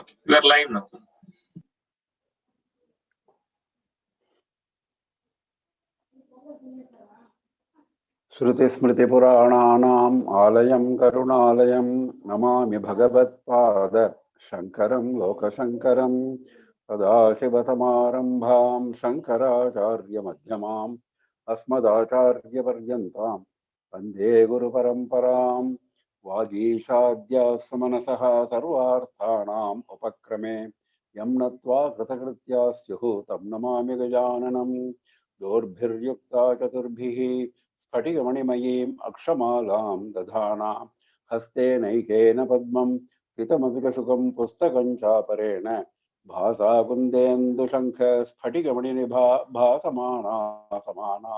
Okay, we are live now. श्रुतिस्मृतिपुराणानाम् आलयं करुणालयं नमामि भगवत्पाद शङ्करं लोकशङ्करं सदाशिवसमारम्भां शङ्कराचार्यमध्यमाम् अस्मदाचार्यपर्यन्तां वन्दे गुरुपरम्परां वागीशाद्यास्य मनसः सर्वार्थानाम् उपक्रमे यं नत्वा कृतकृत्या स्युः तं नमामि गजाननं दोर्भिर्युक्ता चतुर्भिः स्फटिकमणिमयीम् अक्षमालां दधाना हस्तेनैकेन पद्मं हितमभितसुखं पुस्तकं चापरेण भासा कुन्देन्दुशङ्ख स्फटिकमणिनिभा भासमाना समाना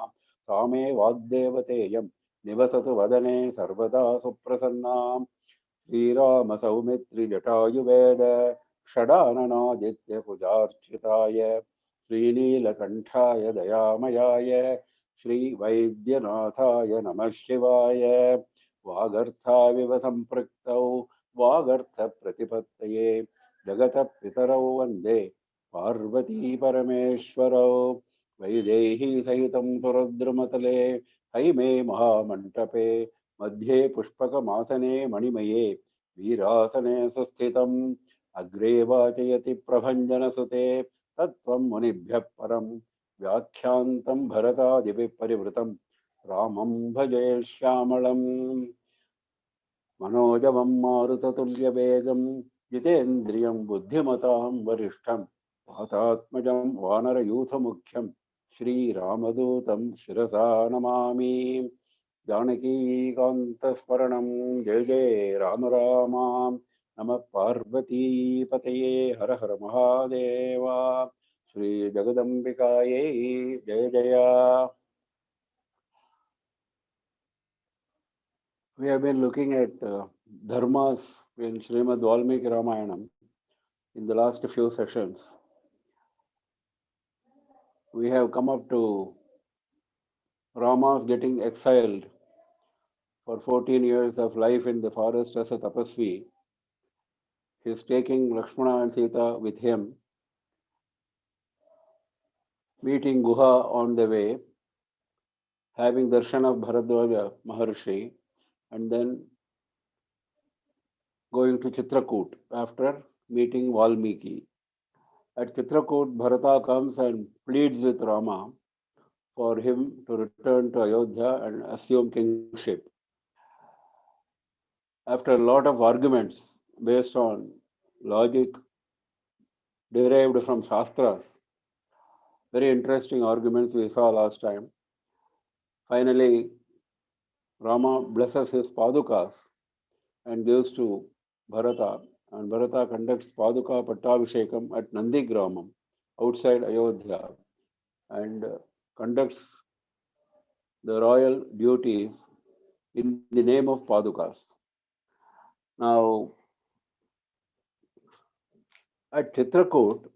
सा मे वाग्देवतेयं निवसतु वदने सर्वदा सुप्रसन्नां श्रीरामसौमित्रिजटायुवेद षडाननादित्यपुजार्चिताय श्रीनीलकण्ठाय दयामयाय श्रीवैद्यनाथाय नमः शिवाय वागर्थाविव सम्पृक्तौ वागर्थप्रतिपत्तये जगतः पितरौ वन्दे पार्वती परमेश्वरौ वैदेही सहितं सुरद्रुमतले हैमे महामण्टपे मध्ये पुष्पकमासने मणिमये वीरासने सुस्थितम् अग्रे वाचयति प्रभञ्जनसुते तत्त्वं मुनिभ्यः परम् व्याख्यान्तं भरतादिभिः परिवृतं रामं भजे श्यामळं मनोजवं मारुततुल्यवेगं जितेन्द्रियं बुद्धिमतां वरिष्ठं वातात्मजं वानरयूथमुख्यं श्रीरामदूतं शिरसा नमामि जानकीकान्तस्मरणं जय जय राम राम नमः पार्वतीपतये हर हर महादेव श्री जगदम्बिकायै जय जय. We have been looking at dharmas in Srimad Valmiki Ramayanam in the last few sessions. We have come up to Rama's getting exiled for 14 years of life in the forest as a tapasvi. He is taking Lakshmana and Sita with him, meeting Guha on the way, having darshan of Bharadwaja Maharshi, and then going to Chitrakoot after meeting Valmiki. At Chitrakoot, Bharata comes and pleads with Rama for him to return to Ayodhya and assume kingship. After a lot of arguments based on logic derived from Shastras, very interesting arguments we saw last time, finally Rama blesses his Padukas and gives to Bharata, and Bharata conducts Paduka Pattabhishekam at Nandigramam outside Ayodhya and conducts the royal duties in the name of Padukas. Now, at Chitrakoot,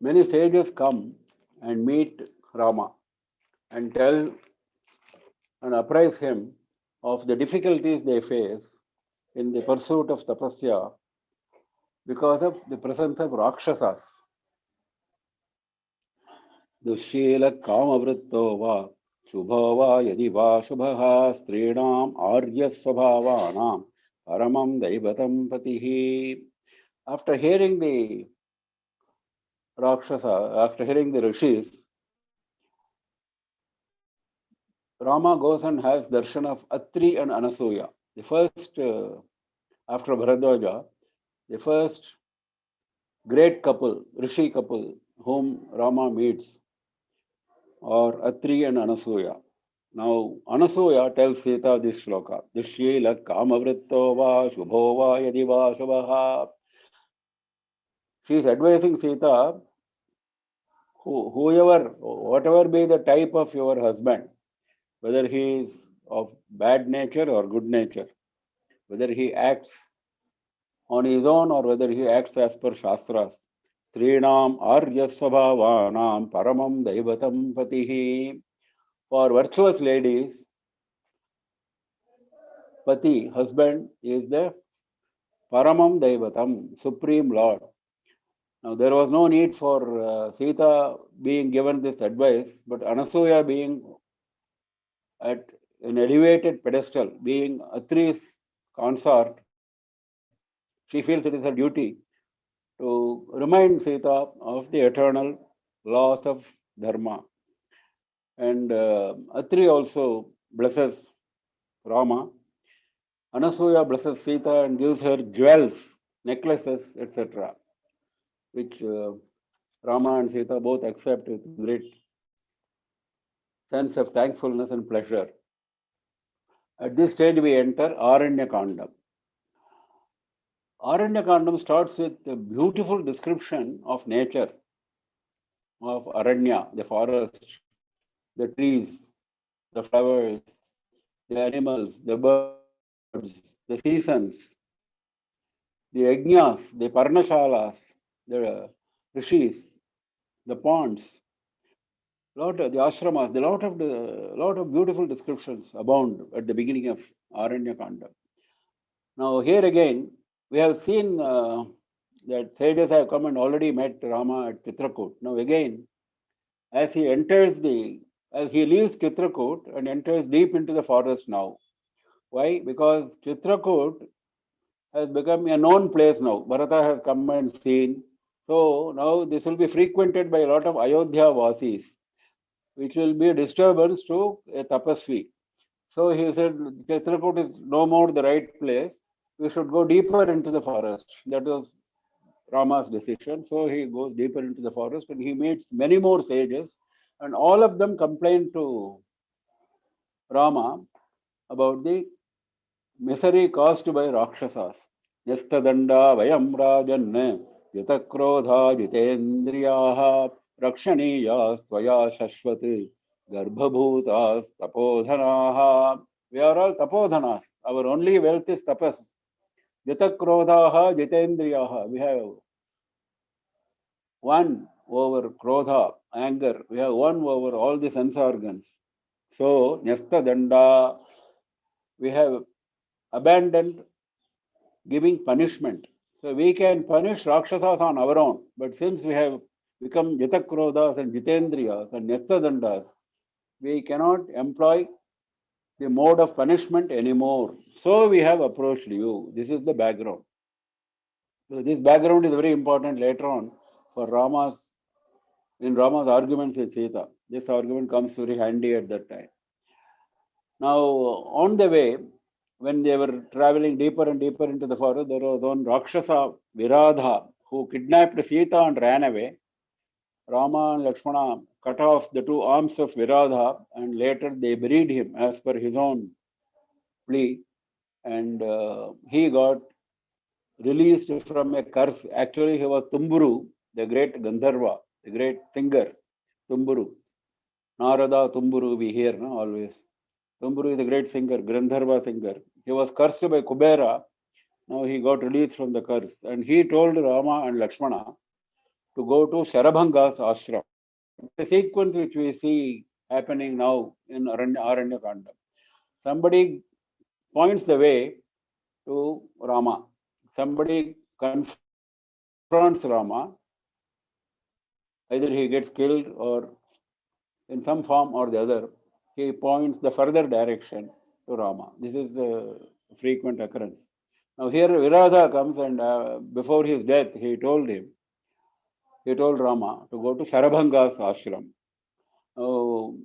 many sages come and meet Rama and tell and apprise him of the difficulties they face in the pursuit of tapasya because of the presence of Rakshasas. दुश्शील कामवृत्तो वा शुभो वा यदि वा शुभः स्त्रीणाम् आर्य स्वभावानां परमं दैवतं पतिः. After hearing the Rakshasa, after hearing the rishis, Rama goes and has darshan of Atri and Anasuya. The first, after Bharadwaja, the first great couple, rishi couple, whom Rama meets are Atri and Anasuya. Now, Anasuya tells Sita this shloka, Dushila kamavritto va shubho va yadi va shubhaha. She is advising Sita, whoever, whatever be the type of your husband, whether he is of bad nature or good nature, whether he acts on his own or whether he acts as per Shastras, Trinam Arya Swabhavanam Paramam Daivatam Patihi. For virtuous ladies, Pati, husband, is the Paramam Daivatam, Supreme Lord. Now, there was no need for Sita being given this advice, but Anasuya being at an elevated pedestal, being Atri's consort, she feels it is her duty to remind Sita of the eternal laws of Dharma. And Atri also blesses Rama. Anasuya blesses Sita and gives her jewels, necklaces, etc., which Rama and Sita both accept with great sense of thankfulness and pleasure. At this stage, we enter Aranyakandam. Aranyakandam starts with a beautiful description of nature, of Aranya, the forest, the trees, the flowers, the animals, the birds, the seasons, the yajnas, the parnashalas, the rishis, the ponds, lot of the ashramas, lot of beautiful descriptions abound at the beginning of Aranyakanda. Now here again, we have seen that sages have come and already met Rama at Chitrakoot. Now again, as he leaves Chitrakoot and enters deep into the forest now. Why? Because Chitrakoot has become a known place now. Bharata has come and seen. So now this will be frequented by a lot of Ayodhya Vasis, which will be a disturbance to a tapasvi. So he said, Chitrakoot is no more the right place. We should go deeper into the forest. That was Rama's decision. So he goes deeper into the forest and he meets many more sages, and all of them complain to Rama about the misery caused by Rakshasas. Yastadanda vayam rajan jitakrodha jitendriyaha rakshaniya tvaya shashvat garbhabhutas tapodhanaha. We are all tapodhanas. Our only wealth is tapas. Jitakrodhaha jitendriyaha. We have one over krodha, anger. We have one over all the sense organs. So, nyastadanda, we have abandoned giving punishment. So we can punish Rakshasas on our own, but since we have become Jitakrodhas and Jitendriyas and Nyastadandas, we cannot employ the mode of punishment anymore. So we have approached you. This is the background. So this background is very important later on for Rama's arguments with Sita. This argument comes very handy at that time. Now, on the way, when they were traveling deeper and deeper into the forest, there was one Rakshasa, Viradha, who kidnapped Sita and ran away. Rama and Lakshmana cut off the two arms of Viradha and later they buried him as per his own plea. And he got released from a curse. Actually, he was Tumburu, the great Gandharva, the great singer, Tumburu. Narada Tumburu, we hear no, always. Tumburu is a great singer, Gandharva singer. He was cursed by Kubera. Now he got released from the curse. And he told Rama and Lakshmana to go to Sharabhanga's ashram. The sequence which we see happening now in Aranyakanda. Somebody points the way to Rama. Somebody confronts Rama. Either he gets killed or in some form or the other, he points the further direction to Rama. This is a frequent occurrence. Now here Viradha comes and before his death, he told Rama to go to Sharabhanga's ashram.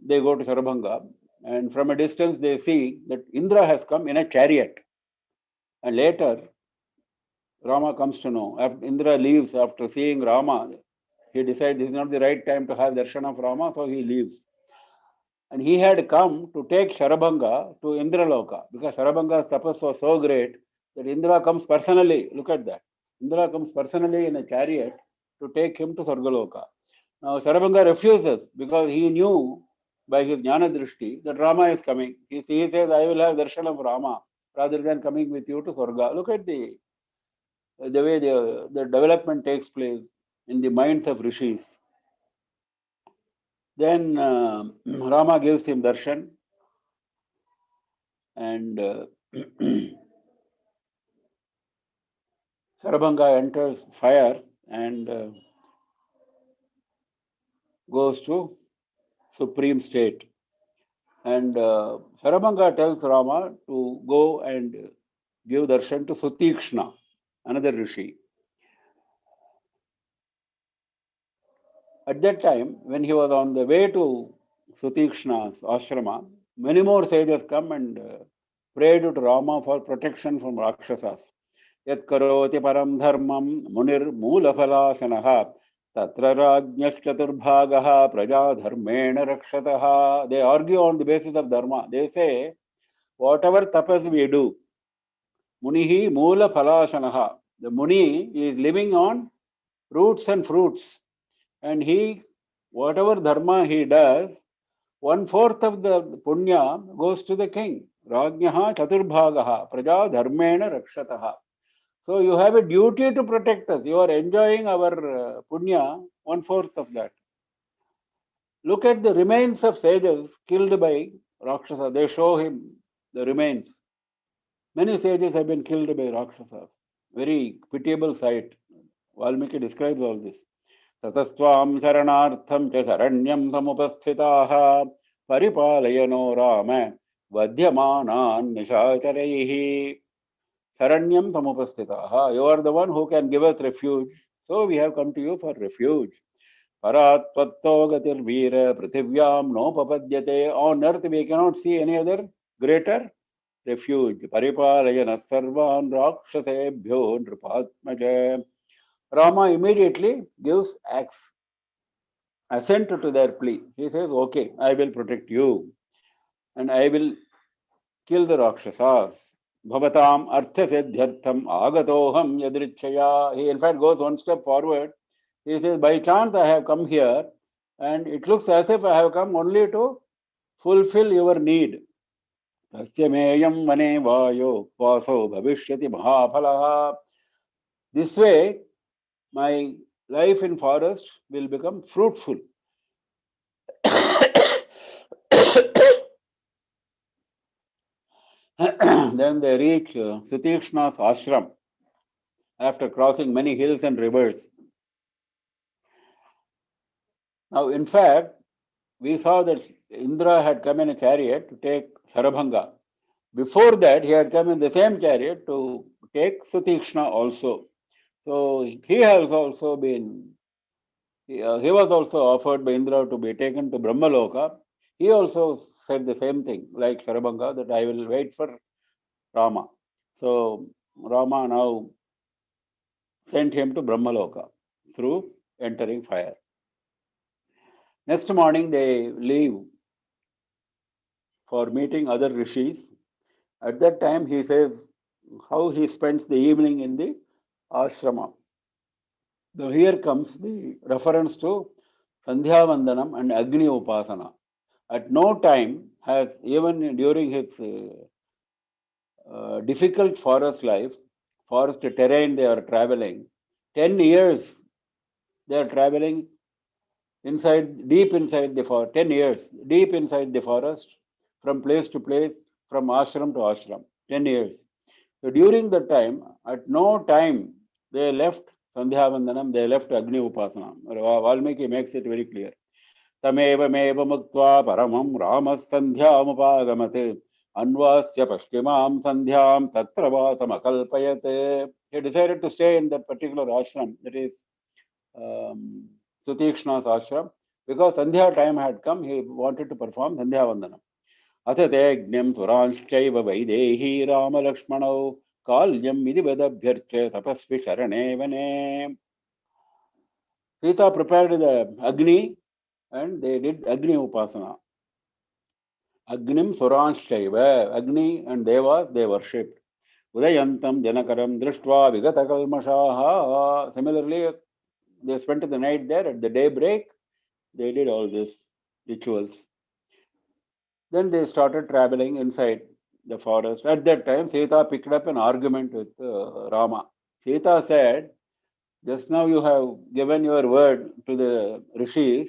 They go to Sharabhanga and from a distance they see that Indra has come in a chariot. And later, Rama comes to know, after Indra leaves after seeing Rama, he decides this is not the right time to have darshan of Rama, so he leaves. And he had come to take Sharabhanga to Indraloka because Sharabhanga's tapas was so great that Indra comes personally. Look at that. Indra comes personally in a chariot to take him to Sargaloka. Now Sharabhanga refuses because he knew by his Jnana Drishti that Rama is coming. He says, I will have darshan of Rama rather than coming with you to Sarga. Look at the way the development takes place in the minds of rishis. Then Rama gives him darshan and Sarabhanga enters fire and goes to supreme state. And Sarabhanga tells Rama to go and give darshan to Sutikshna, another rishi. At that time, when he was on the way to Sutikshna's ashrama, many more sages come and prayed to Rama for protection from Rakshasas. Yat karoti param dharmam munir moola phalasanaha tatra rajnyashchaturbhagaha praja dharmena rakshataha. They argue on the basis of dharma. They say, whatever tapas we do, munihi moola phalasanaha. The muni is living on roots and fruits. And he, whatever dharma he does, 1/4 of the punya goes to the king. Rajnyaha chaturbhagaha praja dharmena rakshataha. So you have a duty to protect us. You are enjoying our punya, 1/4 of that. Look at the remains of sages killed by Rakshasa. They show him the remains. Many sages have been killed by Rakshasas. Very pitiable sight. Valmiki describes all this. ततस्त्वां शरणार्थं च शरण्यं समुपस्थिताः परिपालयनो राम वध्यमानान् निशाचरैः शरण्यं समुपस्थिताः. You are the one who can give us refuge, so we have come to you for refuge. परात्वत्तो गतिर्वीर पृथिव्यां नोपपद्यते. On earth we cannot see any other greater refuge. परिपालयनः सर्वान् राक्षसेभ्यो नृपात्मज. Rama immediately gives assent to their plea. He says, okay, I will protect you and I will kill the Rakshasas. Bhavatam artha siddhyartham agatoham yadrichaya. He in fact goes one step forward. He says, by chance I have come here and it looks as if I have come only to fulfill your need. Tasyameyam vane vayo vaso bhavishyati mahapalaha. This way, my life in forest will become fruitful. Then they reach Sutikshna's ashram after crossing many hills and rivers. Now, in fact, we saw that Indra had come in a chariot to take Sarabhanga. Before that, he had come in the same chariot to take Sutikshna also. So he has also been, he was also offered by Indra to be taken to Brahmaloka. He also said the same thing, like Sarabhanga, that I will wait for Rama. So Rama now sent him to Brahmaloka through entering fire. Next morning, they leave for meeting other rishis. At that time, he says how he spends the evening in the ashrama. So here comes the reference to Sandhya Vandanam and Agni Upasana. At no time has, even during his difficult forest life, forest terrain they are traveling, 10 years they are traveling inside, deep inside the forest, 10 years, deep inside the forest, from place to place, from ashram to ashram, 10 years. So during that time, at no time they left Sandhya Vandanam, they left Agni Upasana. Valmiki makes it very clear. तमेवमेव मुक्त्वा परमं रामस्सन्ध्यामुपागमते अन्वास्य पश्चिमां सन्ध्यां तत्र वासमकल्पयते. He decided to stay in that particular ashram, that is Sutikshna's ashram, because Sandhya time had come, he wanted to perform Sandhya Vandanam. अथ तेऽग्निं सुरांश्चैव वैदेही रामलक्ष्मणौ काल्यं विधिवदभ्यर्च्य तपस्वी शरणे वने. Sita prepared the Agni and they did Agni Upasana. Agnim Suranshchaiva, Agni and Devas they worshipped. Udayantam Janakaram Drishtva Vigata Kalmashaha. Similarly, they spent the night there. At the daybreak, they did all these rituals. Then they started traveling inside the forest. At that time, Sita picked up an argument with Rama. Sita said, just now you have given your word to the rishis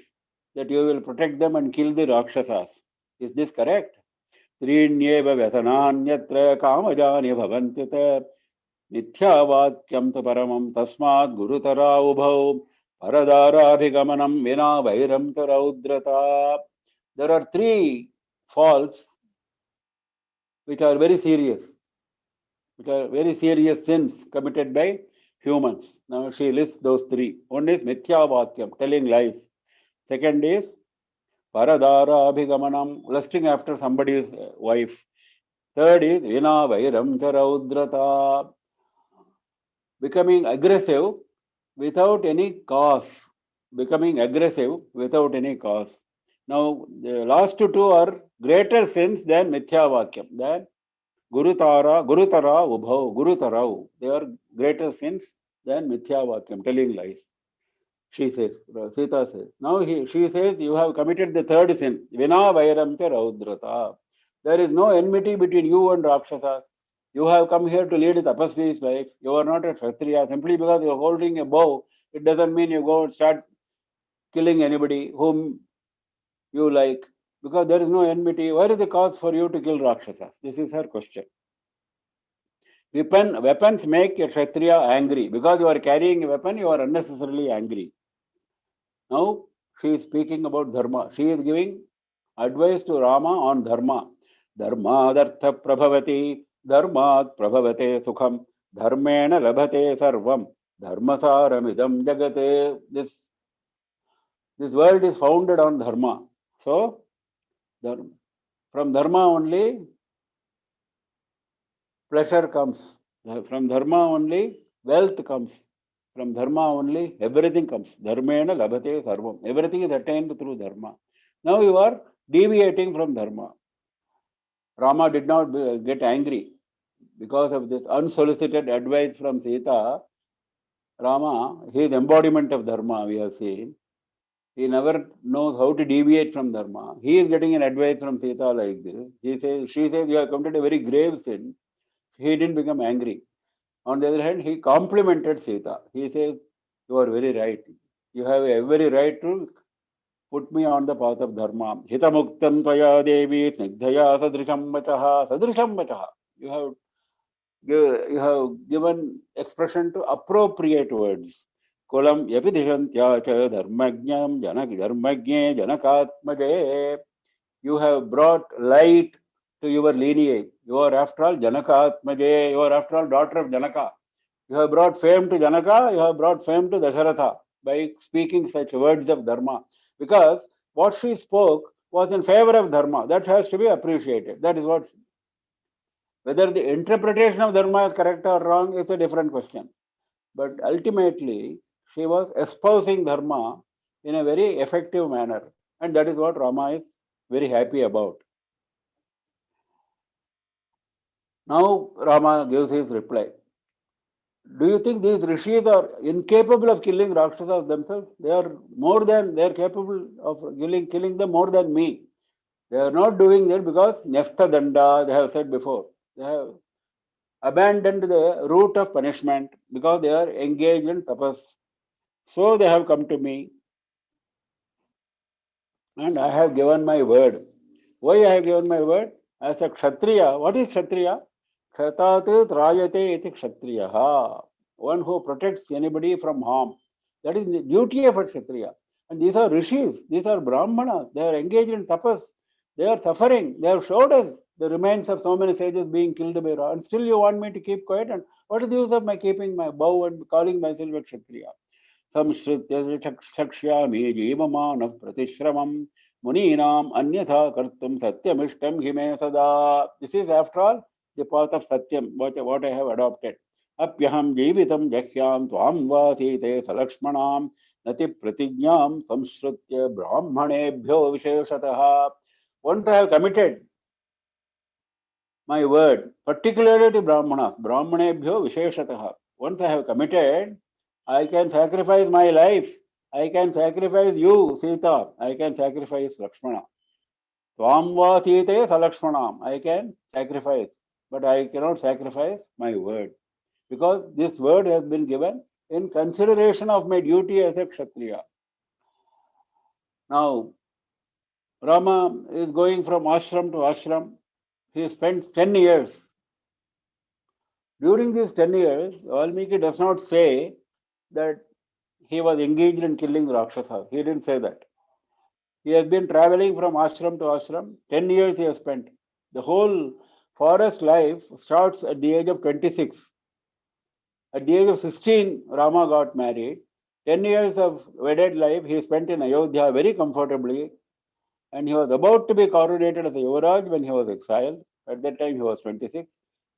that you will protect them and kill the Rakshasas. Is this correct? त्रीण्येव व्यसनान्यत्र कामजानि भवन्ति. मिथ्यावाक्यं तु परमं तस्मात् गुरुतरा उभौ परदाराभिगमनं विना वैरं च रौद्रता. There are three faults which are very serious, sins committed by humans. Now she lists those three. One is mithya vakyam, telling lies. Second is paradara abhigamanam, lusting after somebody's wife. Third is vina vairam charaudrata, becoming aggressive without any cause. Becoming aggressive without any cause. Now the last two are greater sins than mithya vakyam, than Gurutara, Gurutara, Ubhav, Gurutarau. They are greater sins than Mithya Vakyam, telling lies. She says, Sita says. Now she says, you have committed the third sin, Vina Vairam Cha Raudrata. There is no enmity between you and Rakshasas. You have come here to lead a tapasvi's life. You are not a Kshatriya. Simply because you are holding a bow, it doesn't mean you go and start killing anybody whom you like. Because there is no enmity. Where is the cause for you to kill Rakshasas? This is her question. Weapons make a Kshatriya angry. Because you are carrying a weapon, you are unnecessarily angry. Now, she is speaking about dharma. She is giving advice to Rama on dharma. Dharmadartha prabhavati, dharmat prabhavate sukham, dharmena labhate sarvam, dharmasaramidam jagate. This world is founded on dharma. So, from dharma only pleasure comes. From dharma only wealth comes. From dharma only everything comes. Dharmena labhate sarvam. Everything is attained through dharma. Now you are deviating from dharma. Rama did not get angry because of this unsolicited advice from Sita. Rama, he is embodiment of dharma, we have seen. He never knows how to deviate from dharma. He is getting an advice from Sita like this. She says, you have committed a very grave sin. He didn't become angry. On the other hand, he complimented Sita. He says, you are very right. You have every right to put me on the path of dharma. Hitamuktam tvaya devi snigdhaya sadrisham vachaha. Sadrisham vachaha. You have given expression to appropriate words. Kulam yapidishantya cha dharmajnam dharmajne janakatmaje. You have brought light to your lineage. You are after all Janakatmaje. You are after all daughter of Janaka. You have brought fame to Janaka, you have brought fame to Dasharatha by speaking such words of Dharma. Because what she spoke was in favor of Dharma. That has to be appreciated. That is what. Whether the interpretation of Dharma is correct or wrong is a different question. But ultimately, she was espousing Dharma in a very effective manner. And that is what Rama is very happy about. Now Rama gives his reply. Do you think these rishis are incapable of killing Rakshasas themselves? They are capable of killing them more than me. They are not doing that because Nefta Danda, they have said before. They have abandoned the route of punishment because they are engaged in tapas. So they have come to me and I have given my word. Why I have given my word? As a Kshatriya, what is Kshatriya? Kshatat Rayate iti Kshatriyaha. One who protects anybody from harm. That is the duty of a Kshatriya. And these are rishis, these are brahmanas, they are engaged in tapas, they are suffering, they have showed us the remains of so many sages being killed by Ra. And still you want me to keep quiet? And what is the use of my keeping my bow and calling myself a Kshatriya? संश्रित्य चक्ष्यामि जीवमानः प्रतिश्रमं मुनीनाम् अन्यथा कर्तुं सत्यमिष्टं हि मे सदा. This is after all the path of satyam, what I have adopted. अप्यहं जीवितं जह्यां त्वां वासीते सलक्ष्मणां नति प्रतिज्ञां संश्रुत्य ब्राह्मणेभ्यो विशेषतः. Once I have committed my word, particularly to Brahmanas, Brahmanebhyo Visheshatah. Once I have committed, I can sacrifice my life. I can sacrifice you, Sita. I can sacrifice Lakshmana. Tvamva Sita Salakshmanam. I can sacrifice, but I cannot sacrifice my word. Because this word has been given in consideration of my duty as a Kshatriya. Now, Rama is going from ashram to ashram. He spends 10 years During these 10 years, Valmiki does not say that he was engaged in killing Rakshasas. He didn't say that. He has been traveling from ashram to ashram. 10 years he has spent. The whole forest life starts at the age of 26. At the age of 16, Rama got married. 10 years of wedded life he spent in Ayodhya very comfortably, and he was about to be coronated as a Yuvraj when he was exiled. At that time he was 26.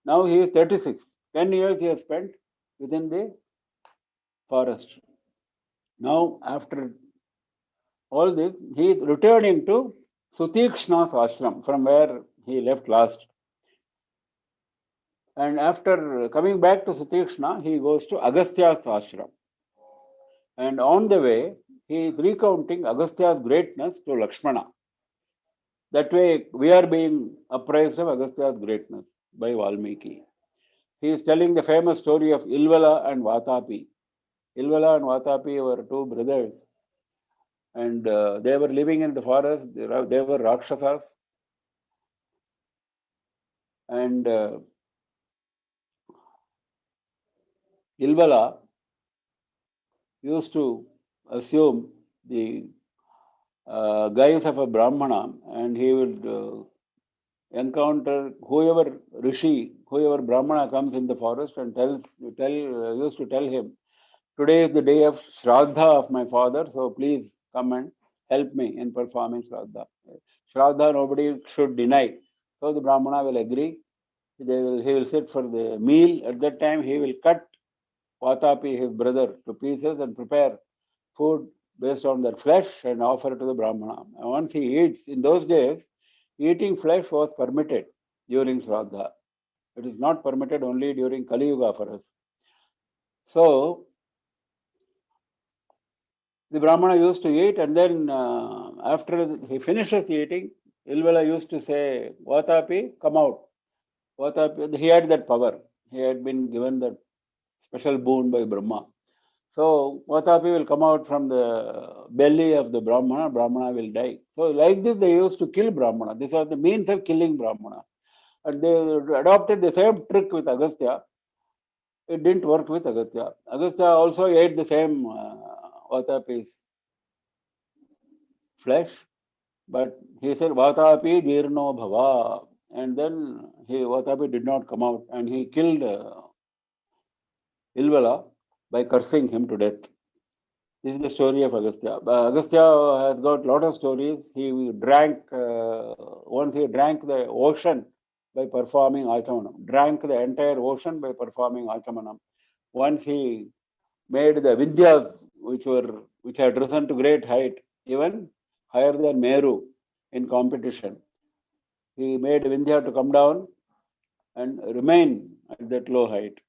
Now he is 36. 10 years he has spent within the forest. Now, after all this, he is returning to Sutikshna's ashram from where he left last. And after coming back to Sutikshna, he goes to Agastya's ashram. And on the way, he is recounting Agastya's greatness to Lakshmana. That way, we are being apprised of Agastya's greatness by Valmiki. He is telling the famous story of Ilvala and Vatapi. Ilvala and Vatapi were two brothers, and they were living in the forest. They were Rakshasas. And Ilvala used to assume the guise of a Brahmana, and he would encounter whoever Rishi, whoever Brahmana comes in the forest and used to tell him, today is the day of Shraddha of my father, so please come and help me in performing Shraddha. Shraddha nobody should deny. So the Brahmana will agree. He will sit for the meal. At that time, he will cut Vatapi, his brother, to pieces and prepare food based on their flesh and offer it to the Brahmana. And once he eats, in those days, eating flesh was permitted during Shraddha. It is not permitted only during Kali Yuga for us. So, the Brahmana used to eat, and then after he finishes eating, Ilvala used to say, Vatapi, come out. Vatapi, he had that power. He had been given that special boon by Brahma. So Vatapi will come out from the belly of the Brahmana, Brahmana will die. So like this, they used to kill Brahmana. These are the means of killing Brahmana. And they adopted the same trick with Agastya. It didn't work with Agastya. Agastya also ate the same Vatapi's flesh, but he said, Vatapi Dirno Bhava. And then Vatapi did not come out, and he killed Ilvala by cursing him to death. This is the story of Agastya. Agastya has got a lot of stories. He drank, once he drank the ocean by performing Achamanam, drank the entire ocean by performing Achamanam. Once he made the Vidyas, which had risen to great height, even higher than Meru in competition. He made Vindhya to come down and remain at that low height.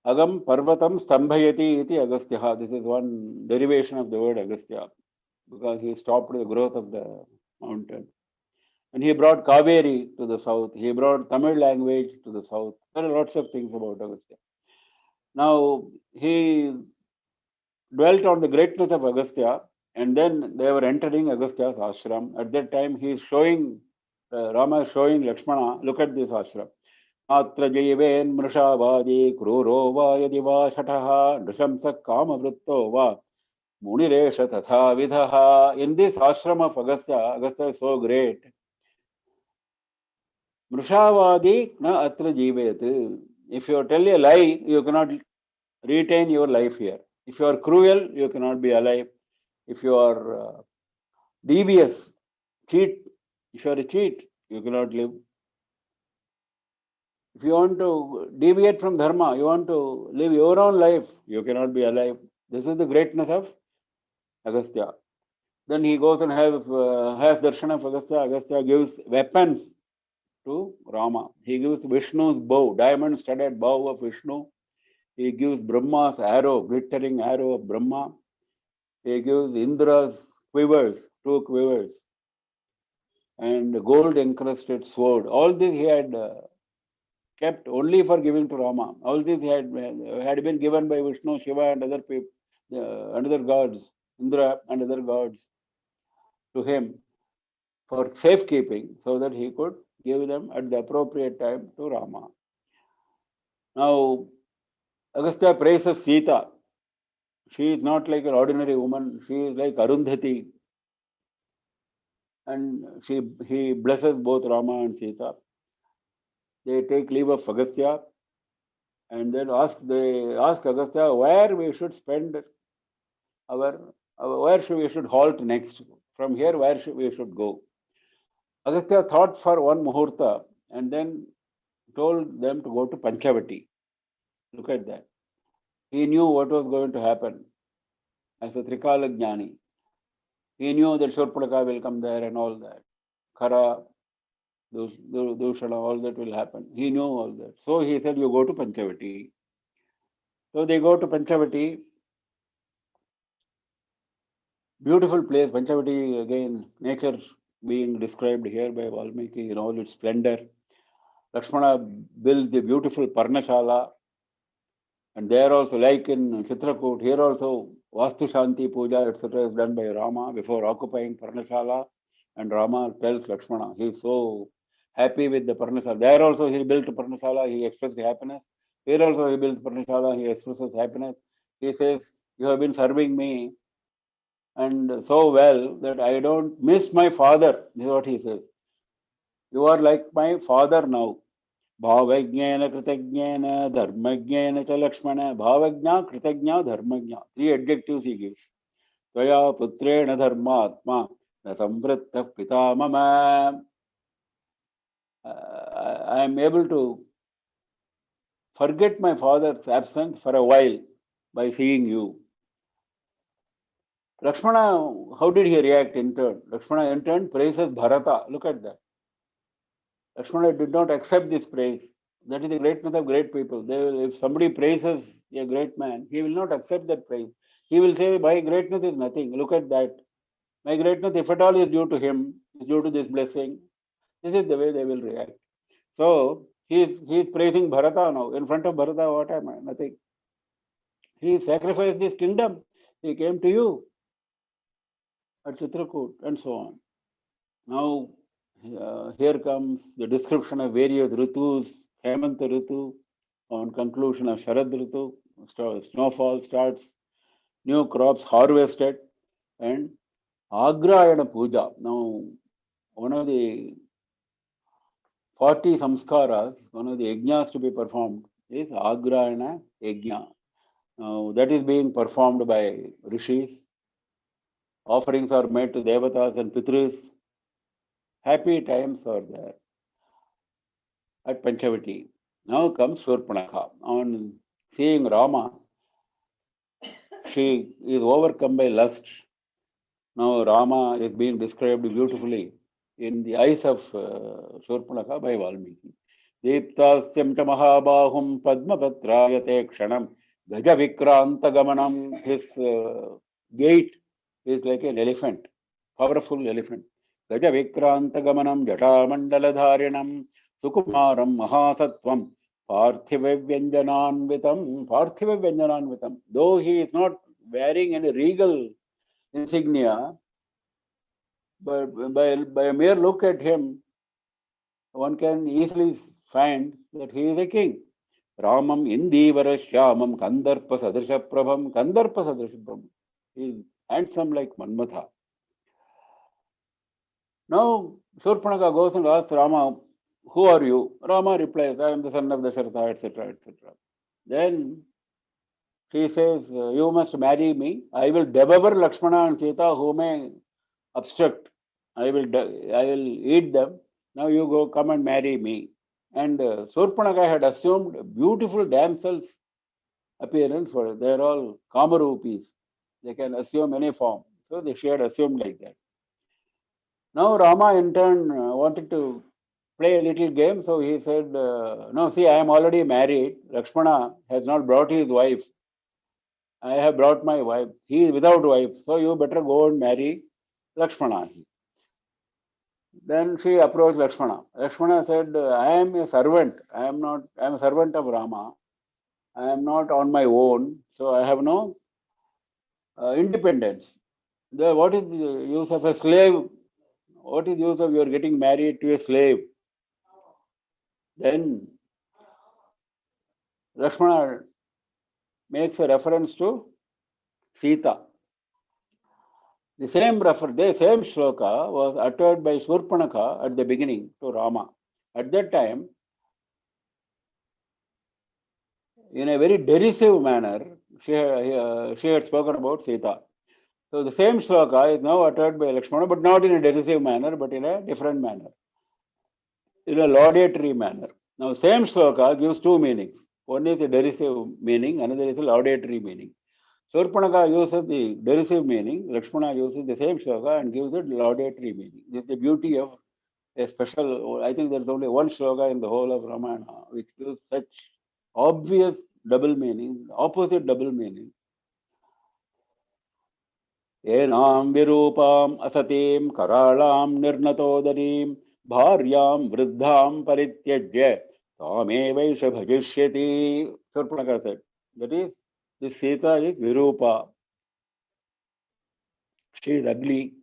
Agam Parvatam Stambhayati iti Agastya. This is one derivation of the word Agastya, because he stopped the growth of the mountain. And he brought Kaveri to the south. He brought Tamil language to the south. There are lots of things about Agastya. Now, he dwelt on the greatness of Agastya, and then they were entering Agastya's ashram. At that time, he is showing, Rama is showing Lakshmana, look at this ashram. Atra jaiven mrushavadi kruro va yadi va shataha nrishamsa kamavritto va muniresha tatha vidhaha. In this ashram of Agastya, Agastya is so great. Mrushavadi na atra jivet. If you tell a lie, you cannot retain your life here. If you are cruel, you cannot be alive. If you are devious, cheat, if you are a cheat, you cannot live. If you want to deviate from dharma, you want to live your own life, you cannot be alive. This is the greatness of Agastya. Then he goes and has darshan of Agastya. Agastya gives weapons to Rama. He gives Vishnu's bow, diamond-studded bow of Vishnu. He gives Brahma's arrow, glittering arrow of Brahma. He gives Indra's quivers, two quivers, and gold encrusted sword. All this he had kept only for giving to Rama. All this had been given by Vishnu, Shiva, and other people, other gods, Indra and other gods, to him for safekeeping, so that he could give them at the appropriate time to Rama. Now, Agastya praises Sita. She is not like an ordinary woman. She is like Arundhati. And he blesses both Rama and Sita. They take leave of Agastya and then they ask Agastya where we should spend where we should halt next. From here, where we should go. Agastya thought for one muhurta and then told them to go to Panchavati. Look at that. He knew what was going to happen as a Trikala Jnani. He knew that Shurpanaka will come there and all that. Khara, Dushana, all that will happen. He knew all that. So he said, you go to Panchavati. So they go to Panchavati. Beautiful place. Panchavati, again, nature being described here by Valmiki in all its splendor. Lakshmana built the beautiful Parnashala. And there also, like in Chitrakoot, here also, Vastu Shanti Puja, etc., is done by Rama before occupying Parnashala. And Rama tells Lakshmana, he is so happy with the Parnashala. There also, he built Parnashala, he expressed happiness. Here also, he built Parnashala, he expresses happiness. He says, you have been serving me and so well that I don't miss my father. This is what he says. You are like my father now. Bhavajnana, Kritajnana, Dharmajnana cha Lakshmana. Bhavajna, Kritajna, Dharmajna. Three adjectives he gives. Tvaya putrena dharmatma na samvritta pita mama. I am able to forget my father's absence for a while by seeing you. Lakshmana, how did he react in turn? Lakshmana in turn praises Bharata. Look at that. Lakshmana did not accept this praise. That is the greatness of great people. They will, if somebody praises a great man, he will not accept that praise. He will say, my greatness is nothing. Look at that. My greatness, if at all, is due to him, is due to this blessing. This is the way they will react. So he is praising Bharata now. In front of Bharata, what am I? Nothing. He sacrificed his kingdom. He came to you at Chitrakoot and so on. Now, here comes the description of various Ritus, Hemanta Ritu, on conclusion of Sharad Ritu, snowfall starts, new crops harvested, and Agrayana Puja. Now, one of the 40 samskaras, one of the yajnas to be performed is Agrayana Yajna. Now, that is being performed by rishis. Offerings are made to devatas and pitris. Happy times are there at Panchavati. Now comes Shurpanakha. On seeing Rama, she is overcome by lust. Now Rama is being described beautifully in the eyes of Shurpanakha by Valmiki. Deeptasyam cha mahabahum padmapatrayate kshanam gaja vikranta gamanam. His gait is like an elephant, powerful elephant. Gaja vikranta gamanam jata mandala dharinam sukumaram mahasatvam parthiva vyanjananvitam. Though he is not wearing any regal insignia, but by a mere look at him, one can easily find that he is a king. Ramam Indivara Shyamam Kandarpa Sadrisha Prabham. Kandarpa Sadrisha Prabham. He is handsome like Manmatha. Now, Shurpanaka goes and asks Rama, who are you? Rama replies, I am the son of Dasharatha, etc., etc. Then she says, you must marry me. I will devour Lakshmana and Sita who may obstruct. I will eat them. Now you go, come and marry me. And Shurpanaka had assumed beautiful damsels appearance for they are all Kamarupis. They can assume any form. So she had assumed like that. Now Rama in turn wanted to play a little game. So he said, no, see, I am already married. Lakshmana has not brought his wife. I have brought my wife. He is without wife. So you better go and marry Lakshmana. Then she approached Lakshmana. Lakshmana said, I am a servant. I am a servant of Rama. I am not on my own. So I have no independence. What is the use of a slave? What is the use of you are getting married to a slave? Then Lakshmana makes a reference to Sita. The same shloka was uttered by Shurpanakha at the beginning to Rama. At that time, in a very derisive manner, she had spoken about Sita. So the same shloka is now uttered by Lakshmana, but not in a derisive manner, but in a different manner, in a laudatory manner. Now, same shloka gives two meanings. One is a derisive meaning, another is a laudatory meaning. Shurpanakha uses the derisive meaning, Lakshmana uses the same shloka and gives it laudatory meaning. This is the beauty of a special, I think there's only one shloka in the whole of Ramayana which gives such obvious double meaning, opposite double meaning. Enam virupam asatim karalam nirnatodarim bharyam vriddham parityajya tamevaisha bhajishyati. Shurpanakha said. That is, this Sita is virupa. She is ugly.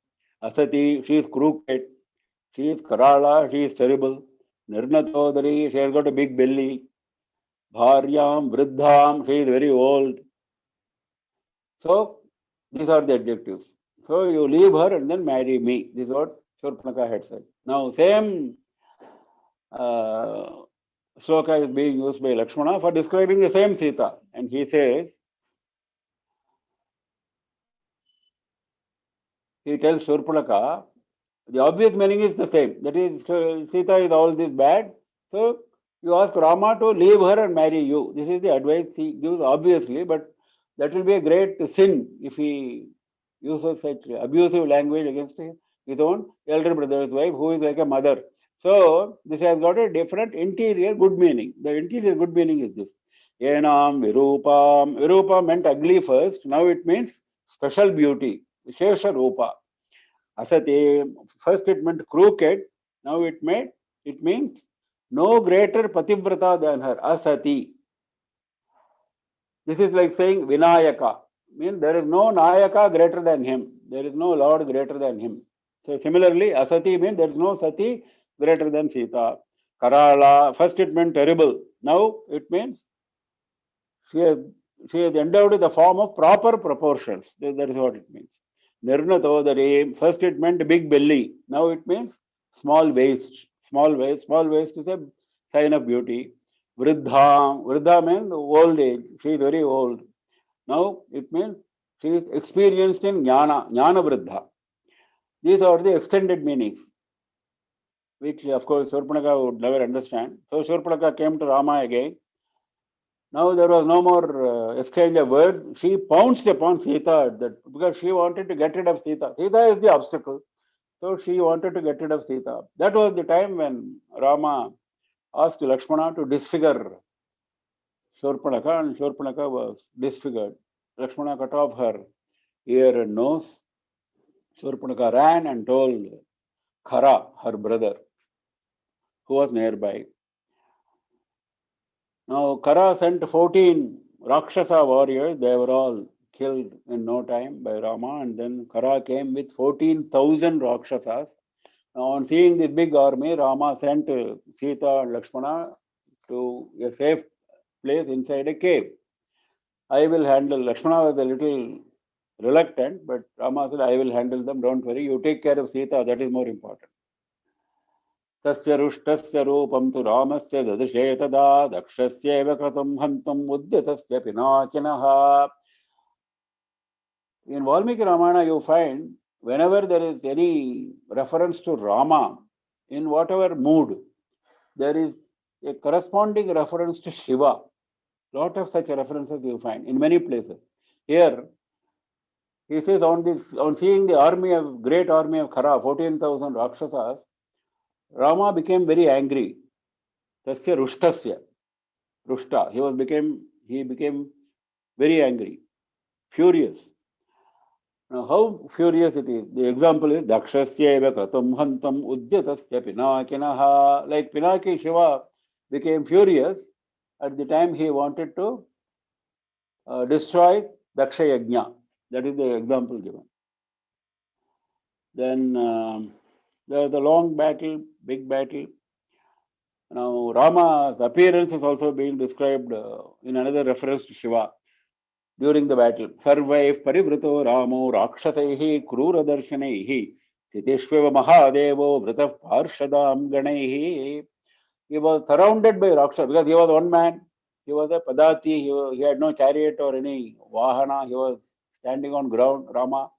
Asati, she is crooked. She is karala, she is terrible. Nirnatodari, she has got a big belly. Bharyam, Vriddham, she is very old. So, these are the adjectives. So, you leave her and then marry me. This is what Shurpanakha had said. Now, same shloka is being used by Lakshmana for describing the same Sita. And he says, he tells Shurpanakha, the obvious meaning is the same. That is, Sita is all this bad. So, you ask Rama to leave her and marry you. This is the advice he gives, obviously, but that will be a great sin if he uses such abusive language against his own elder brother's wife, who is like a mother. So, this has got a different interior good meaning. The interior good meaning is this. Enam Virupam. Virupa meant ugly first. Now it means special beauty. Shesha Rupa. Asati, first it meant crooked. Now it means no greater pativrata than her. Asati. This is like saying Vinayaka. Means there is no Nayaka greater than him. There is no Lord greater than him. So similarly, Asati means there is no Sati greater than Sita. Karala, first it meant terrible. Now it means she has, she has endowed with the form of proper proportions. That is what it means. Nirnatodari, first it meant big belly. Now it means small waist. Small waist. Small waist is a sign of beauty. Vriddha. Vriddha means old age. She is very old. Now it means she is experienced in jnana. Jnana vriddha. These are the extended meanings, which of course Shurpanakha would never understand. So Shurpanakha came to Rama again. Now there was no more exchange of words. She pounced upon Sita at that because she wanted to get rid of Sita. Sita is the obstacle. So she wanted to get rid of Sita. That was the time when Rama asked Lakshmana to disfigure Shurpanakha, and Shurpanakha was disfigured. Lakshmana cut off her ear and nose. Shurpanakha ran and told Khara, her brother, who was nearby. Now Khara sent 14 Rakshasa warriors. They were all killed in no time by Rama, and then Khara came with 14,000 Rakshasas. Now, on seeing this big army, Rama sent Sita and Lakshmana to a safe place inside a cave. I will handle. Lakshmana was a little reluctant, but Rama said, I will handle them. Don't worry. You take care of Sita. That is more important. तस्य रुष्टस्य रूपं तु रामस्य ददृशे तदा दक्षस्यैव कृतं हन्तुम् उद्यतस्य पिनाकिनः. In Valmiki Ramayana, you find whenever there is any reference to Rama, in whatever mood, there is a corresponding reference to Shiva. Lot of such references you find in many places. Here, he says on seeing the great army of Khara, 14,000 Rakshasas, Rama became very angry. Tasya rushtasya. Rushta. He became very angry, furious. Now, how furious it is? The example is Dakshasya kratam hantam udyatasya pinakinaha. Like Pinaki, Shiva became furious at the time he wanted to destroy Daksha Yajna. That is the example given. Then there was a long battle, big battle. Now, Rama's appearance is also being described in another reference to Shiva during the battle. Sarvaif parivruto Ramo rakshasaihi krura darshanaihi Titishveva Mahadevo Vritah Parshadam Ganaihi. He was surrounded by Rakshas because he was one man. He was a Padati. He had no chariot or any Vahana. He was standing on ground, Rama.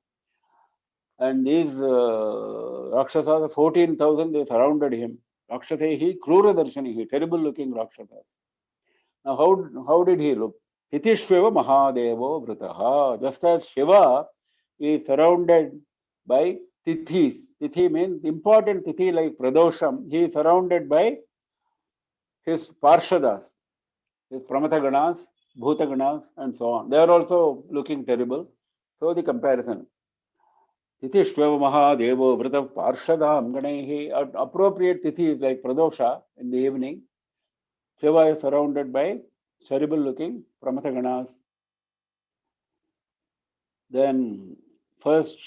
And these Rakshasas, 14,000, they surrounded him. Rakshasehi Krura Darshanihi, terrible looking Rakshasas. Now, how did he look? Titishveva Mahadevo Vritaha. Just as Shiva is surrounded by Tithis. Tithi means important Tithi like Pradosham. He is surrounded by his Parshadas, his Pramataganas, Bhutaganas, and so on. They are also looking terrible. So the comparison. Tithishveva Mahadevo Vrita Parshadam Ganehi. Appropriate Tithi is like Pradosha in the evening. Shiva is surrounded by terrible looking Pramataganas. Then first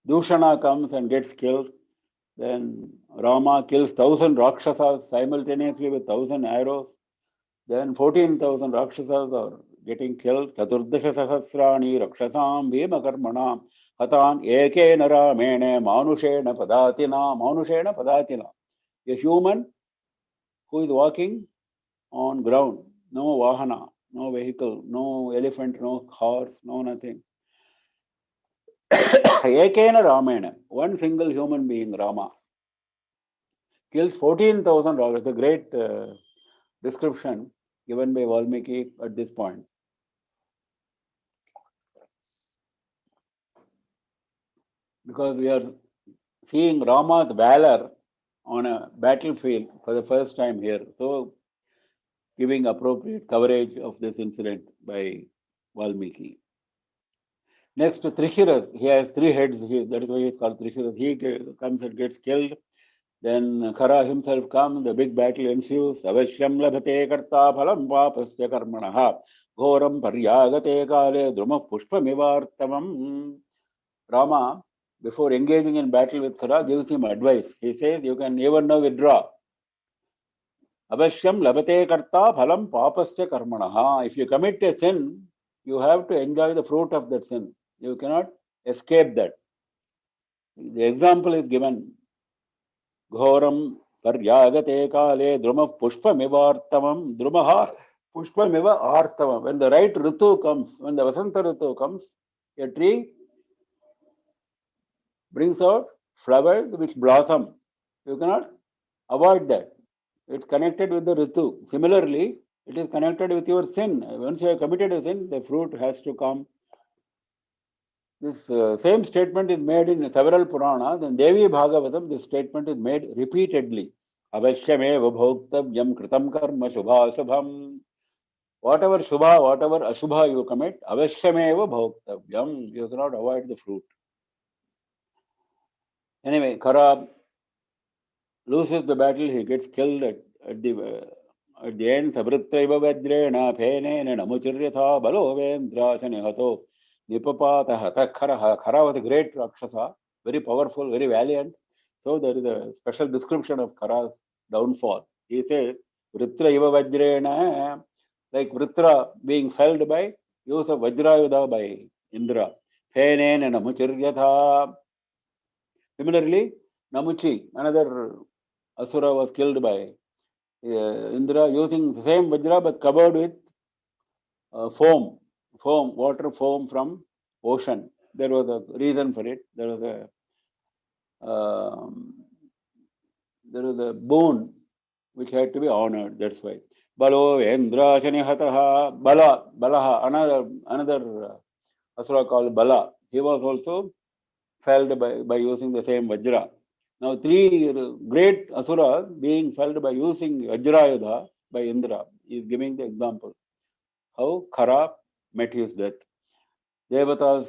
Dushana comes and gets killed. Then Rama kills 1,000 Rakshasas simultaneously with 1,000 arrows. Then 14,000 Rakshasas are getting killed. Chaturdasha Sahasrani Rakshasam Bhima Karmanam Hatan Ekena Ramene Manushena Padatina Manushena Padatina. A human who is walking on ground, no Vahana, no vehicle, no elephant, no horse, no nothing. Ekena Ramena, one single human being, Rama, kills 14,000 Rakshasas. It's a great description given by Valmiki at this point. Because we are seeing Rama's valor on a battlefield for the first time here. So, giving appropriate coverage of this incident by Valmiki. Next, Trishiras. He has three heads. That is why he is called Trishiras. He comes and gets killed. Then Khara himself comes. The big battle ensues. Avashyam labhate karta phalam vapasya karmanaha. Ghoram paryagate kale druma pushpamivartavam. Rama, before engaging in battle with Khara, gives him advice. He says, you can never now withdraw. Avashyam labhate karta phalam papasya karmanaha. If you commit a sin, you have to enjoy the fruit of that sin. You cannot escape that. The example is given. Ghoram paryagate kale drumah pushpamivartavam. Drumaha pushpamiva artavam. When the right ritu comes, when the Vasanta ritu comes, a tree brings out flowers which blossom. You cannot avoid that. It's connected with the ritu. Similarly, it is connected with your sin. Once you have committed a sin, the fruit has to come. This same statement is made in several Puranas. In Devi Bhagavatam, this statement is made repeatedly. Avashyameva bhoktavyam kritam karma shubha shubham. Whatever shubha, whatever ashubha you commit, avashyameva bhoktavyam. You cannot avoid the fruit. Anyway, Khara loses the battle. He gets killed at the end. Sabritraiva vajrena phenena namuchiryatha balo vendra shanihato. Nipapata Hatakhara. Khara was a great Rakshasa, very powerful, very valiant. So there is a special description of Khara's downfall. He says, Vritra iva vajrena, like Vritra being felled by use of Vajrayudha by Indra. Phenen and Namuchiryatha. Similarly, Namuchi, another Asura, was killed by Indra using the same Vajra but covered with foam, water foam from ocean. There was a reason for it. There was a boon which had to be honored. That's why. Balo Indra Shanihataha Balaha, another Asura called Bala. He was also felled by using the same Vajra. Now, three great Asuras being felled by using Vajrayudha by Indra is giving the example how Khara met his death. Devatas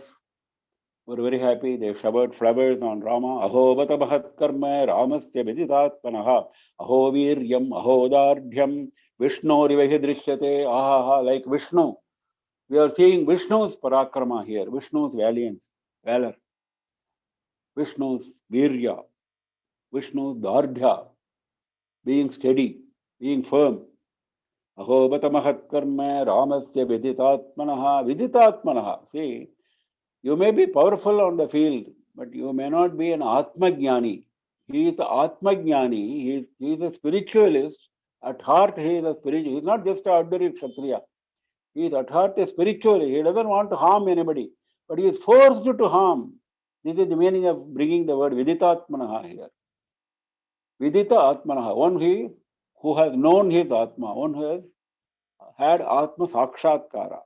were very happy. They showered flowers on Rama. Aho bata bhat karma Ramasya viditatpanaha. Aho viryam, aho dardhyam, Vishnu rivahi drishyate. Aha, like Vishnu. We are seeing Vishnu's parakrama here, Vishnu's valor, Vishnu's virya, Vishnu's dardhya. being steady, being firm. Ahobata mahatkarma ramasya viditatmanaha viditatmanaha. See, you may be powerful on the field, but you may not be an Atmajnani. He is the Atmajnani, he is a spiritualist. At heart, he is a spiritual. He is not just an ordinary Kshatriya. He is at heart a spiritual. He doesn't want to harm anybody, but he is forced to harm. This is the meaning of bringing the word Viditatmanaha here. Vidita Atmanaha, one who has known his Atma, one who has had Atma Sakshatkara.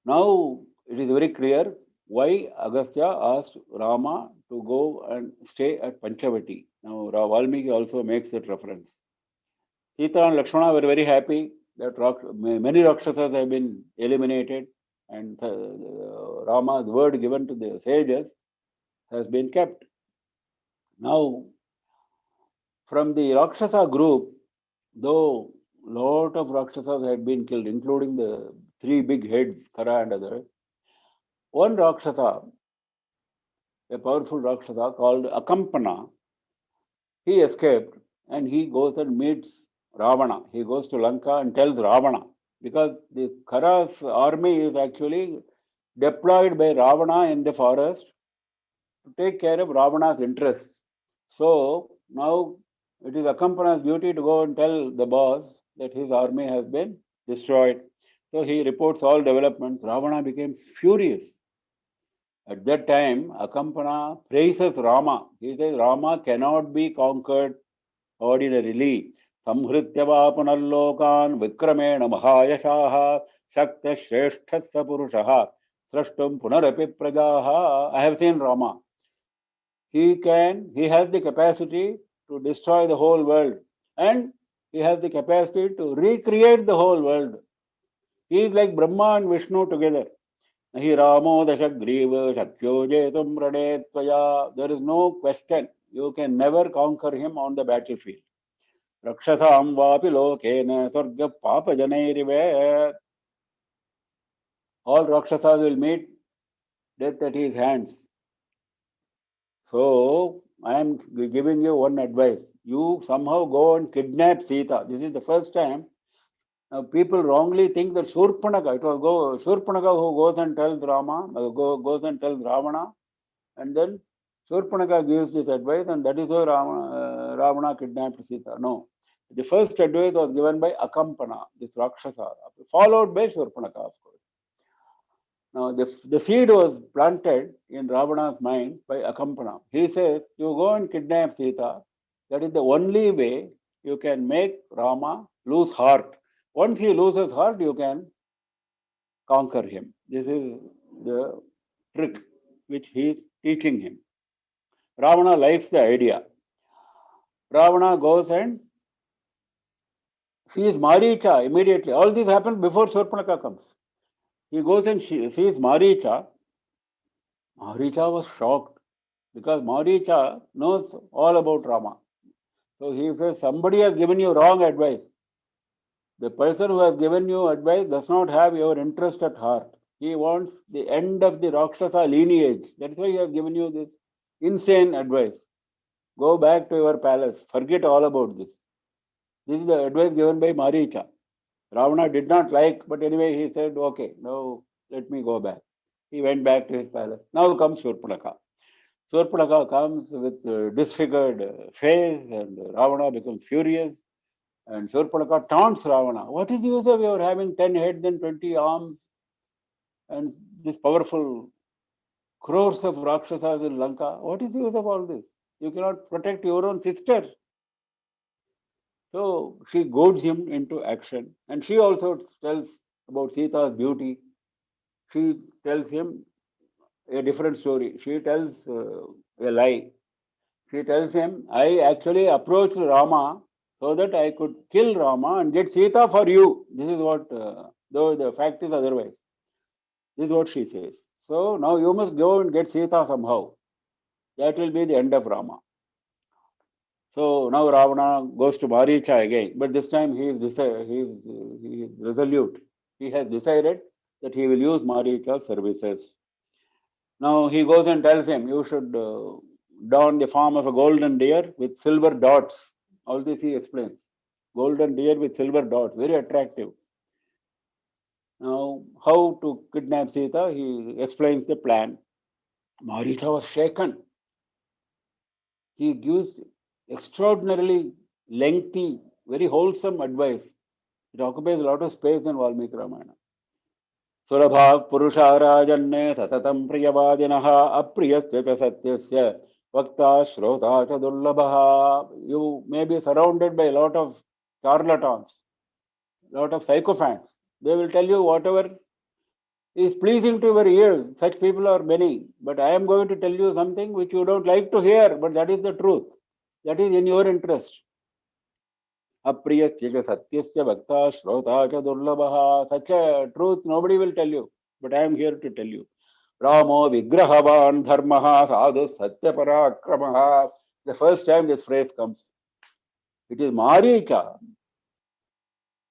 Now it is very clear why Agastya asked Rama to go and stay at Panchavati. Now Valmiki also makes that reference. Sita and Lakshmana were very happy that many Rakshasas have been eliminated and Rama's word given to the sages has been kept. Now, from the Rakshasa group, though lot of Rakshasas had been killed, including the three big heads, Kara and others, one Rakshasa, a powerful Rakshasa called Akampana, he escaped and he goes and meets Ravana. He goes to Lanka and tells Ravana, because the Kara's army is actually deployed by Ravana in the forest to take care of Ravana's interests. So now it is Akampana's duty to go and tell the boss that his army has been destroyed. So he reports all developments. Ravana becomes furious. At that time, Akampana praises Rama. He says Rama cannot be conquered ordinarily. Samhrityava punallokan vikramena mahayashaha shakta shreshthasya purushaha srashtum punarapi prajaha. I have seen Rama. He has the capacity to destroy the whole world, and he has the capacity to recreate the whole world. He is like Brahma and Vishnu together. Nahi Ramo Dashagriva Shakyo Jetum Rade Tvaya. There is no question. You can never conquer him on the battlefield. Rakshasam Vapi Lokena Sarga Papa Janairive. All Rakshasas will meet death at his hands. So I am giving you one advice. You somehow go and kidnap Sita. This is the first time. Now people wrongly think that Shurpanaka, it was Shurpanaka who goes and tells Rama, goes and tells Ravana, and then Shurpanaka gives this advice, and that is why Ravana kidnapped Sita. No. The first advice was given by Akampana, this Rakshasa, followed by Shurpanaka, of course. Now, the seed was planted in Ravana's mind by Akampana. He says, you go and kidnap Sita. That is the only way you can make Rama lose heart. Once he loses heart, you can conquer him. This is the trick which he is teaching him. Ravana likes the idea. Ravana goes and sees Maricha immediately. All this happens before Shurpanaka comes. He goes and sees Maricha. Maricha was shocked because Maricha knows all about Rama. So he says, somebody has given you wrong advice. The person who has given you advice does not have your interest at heart. He wants the end of the Rakshasa lineage. That's why he has given you this insane advice. Go back to your palace. Forget all about this. This is the advice given by Maricha. Ravana did not like, but anyway he said, okay, now let me go back. He went back to his palace. Now comes Shurpanaka. Shurpanaka comes with disfigured face, and Ravana becomes furious. And Shurpanaka taunts Ravana. What is the use of your having 10 heads and 20 arms and this powerful crores of Rakshasas in Lanka? What is the use of all this? You cannot protect your own sister. So she goads him into action. And she also tells about Sita's beauty. She tells him a different story. She tells a lie. She tells him, I actually approached Rama so that I could kill Rama and get Sita for you. This is what, though the fact is otherwise. This is what she says. So now you must go and get Sita somehow. That will be the end of Rama. So now Ravana goes to Maricha again, but this time he is resolute. He has decided that he will use Maricha's services. Now he goes and tells him, you should donned the form of a golden deer with silver dots. All this he explains. Golden deer with silver dots, very attractive. Now, how to kidnap Sita? He explains the plan. Marita was shaken. He gives extraordinarily lengthy, very wholesome advice. It occupies a lot of space in Valmiki Ramayana. Surabha Purusha Rajanne Satatam Priyavadinaha Apriyasya cha Satyasya Vakta Shrota cha Dullabha. You may be surrounded by a lot of charlatans, a lot of sycophants. They will tell you whatever is pleasing to your ears. Such people are many. But I am going to tell you something which you don't like to hear, but that is the truth. That is in your interest. Apriyasya cha Satyasya Vakta Shrota cha Dullabha. Such a truth nobody will tell you. But I am here to tell you. Ramo Vigrahavan Dharmaha Sadhu Satyaparakramaha. The first time this phrase comes. It is Maricha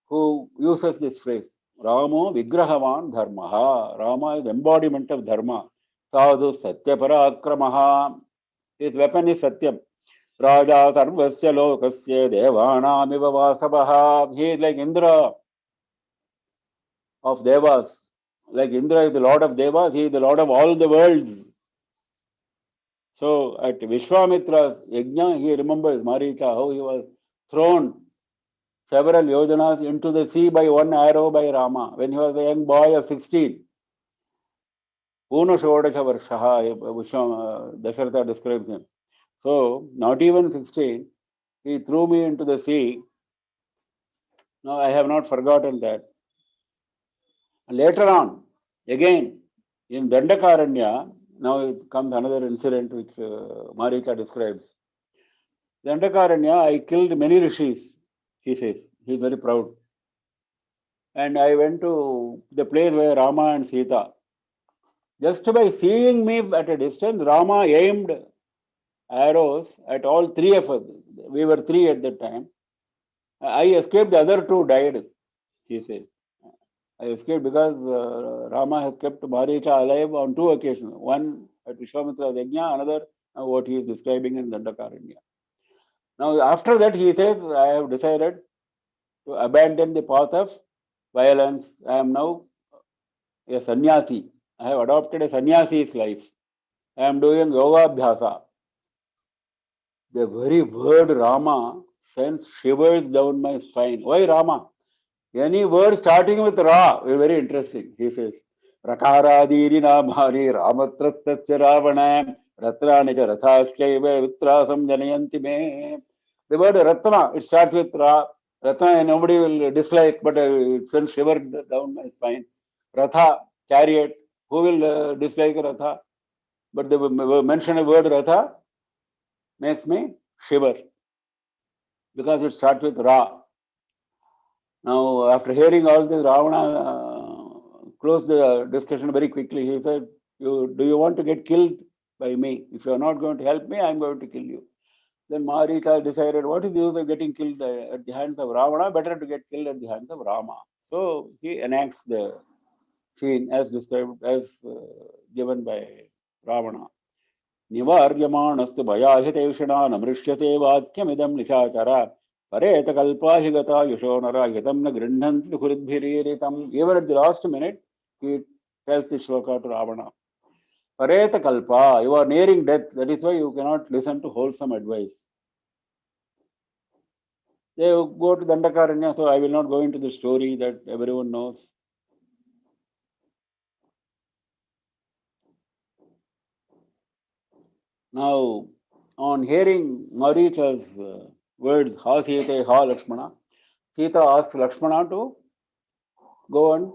who uses this phrase. Ramo Vigrahavan Dharmaha. Rama is embodiment of Dharma. Sadhu Satyaparakramaha. His weapon is Satyam. Raja Sarvasya Lokasya Devanamiva Vasabaha. He is like Indra of Devas. Like Indra is the Lord of Devas, he is the Lord of all the worlds. So at Vishwamitra's yajna, he remembers Maricha, how he was thrown several yojanas into the sea by one arrow by Rama when he was a young boy of 16. Puna Shodasha Varshaha, Dasharatha describes him. So, not even 16, he threw me into the sea. Now, I have not forgotten that. Later on, again, in Dandakaranya, now it comes another incident which Maricha describes. Dandakaranya, I killed many rishis, he says. He is very proud. And I went to the place where Rama and Sita. Just by seeing me at a distance, Rama aimed arrows at all three of us. We were three at that time. I escaped, the other two died, he says. I escaped because Rama has kept Maricha alive on two occasions. One at Vishwamitra's yajna, another what he is describing in Dandakaranya. Now, after that, he says, I have decided to abandon the path of violence. I am now a sannyasi. I have adopted a sannyasi's life. I am doing yoga abhyasa. The very word Rama sends shivers down my spine. Why Rama? Any word starting with Ra is very interesting. He says, Rakaradiri Namari Ramatratasya Ravana Ratranaja Rathashchaiva Vitrasam Janayanti Me. The word Ratna, it starts with Ra. Ratna nobody will dislike, but it sends shiver down my spine. Ratha, chariot, who will dislike Ratha? But the mention of word Ratha makes me shiver because it starts with Ra. Now, after hearing all this, Ravana closed the discussion very quickly. He said, do you want to get killed by me? If you are not going to help me, I am going to kill you. Then Marita decided, what is the use of getting killed at the hands of Ravana? Better to get killed at the hands of Rama. So he enacts the scene as described, as given by Ravana. Nivaryamanastu bhayahitevshana namrishyate vakyamidam nishachara paretkalpa higata yushonara hitam na grindhanti dukhridbhiriritam. Even at the last minute, he tells the shloka to Ravana. Paretkalpa, you are nearing death. That is why you cannot listen to wholesome advice. They go to Dandakaranya, so I will not go into the story that everyone knows. Now, on hearing Maricha's words, Ha Sita, Ha Lakshmana, Sita asks Lakshmana to go and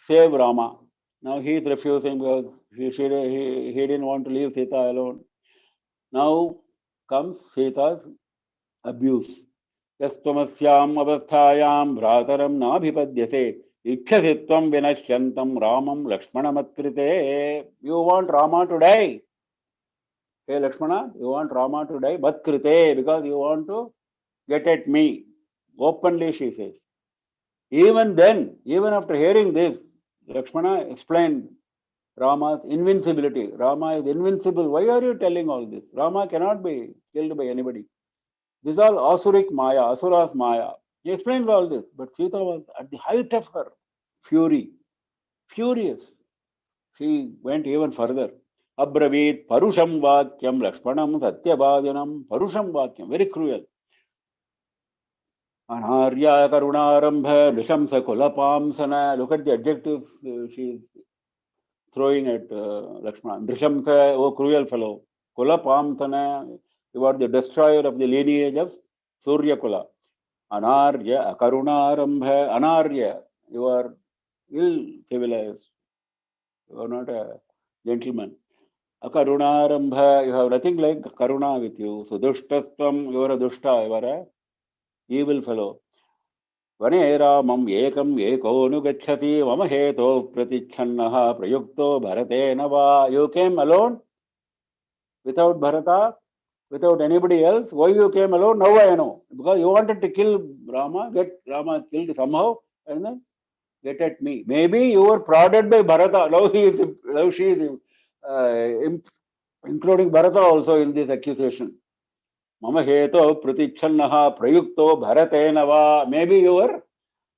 save Rama. Now he is refusing because he didn't want to leave Sita alone. Now comes Sita's abuse. Yastamasyam avasthayam bhrataram nabhipadyase ikhyasitvam vinashyantam ramam lakshmanamatrite. You want Rama to die. Hey Lakshmana, you want Rama to die, matkrite, because you want to get at me. Openly she says. Even then, even after hearing this, Lakshmana explained Rama's invincibility. Rama is invincible. Why are you telling all this? Rama cannot be killed by anybody. This is all Asuric Maya, Asura's Maya. He explains all this, but Sita was at the height of her fury, furious. She went even further. Abravit Parusham Vakyam Lakshmanam Satyabhajanam Parusham Vakyam, very cruel. Anarya Karunarambha Nishamsa Kulapamsana. Look at the adjectives she is throwing at Lakshmana. Drishamsa, oh cruel fellow. Kulapamsana, you are the destroyer of the lineage of Surya Kula. Anarya Karunarambha. Anarya, you are ill civilized. You are not a gentleman. Akarunarambha, you have nothing like Karuna with you. Sudushtastam, you are a dushta, you are a evil fellow. Vane Ramam ekam ekonu gacchati mama heto pratichannaha prayukto bharatena va. You came alone without Bharata, without anybody else. Why you came alone? Now I know. Because you wanted to kill Rama, get Rama killed somehow, and then get at me. Maybe you were prodded by Bharata. Now she is including Bharata also in this accusation. Mama heto pratichannaha prayukto bharatena va. Maybe you were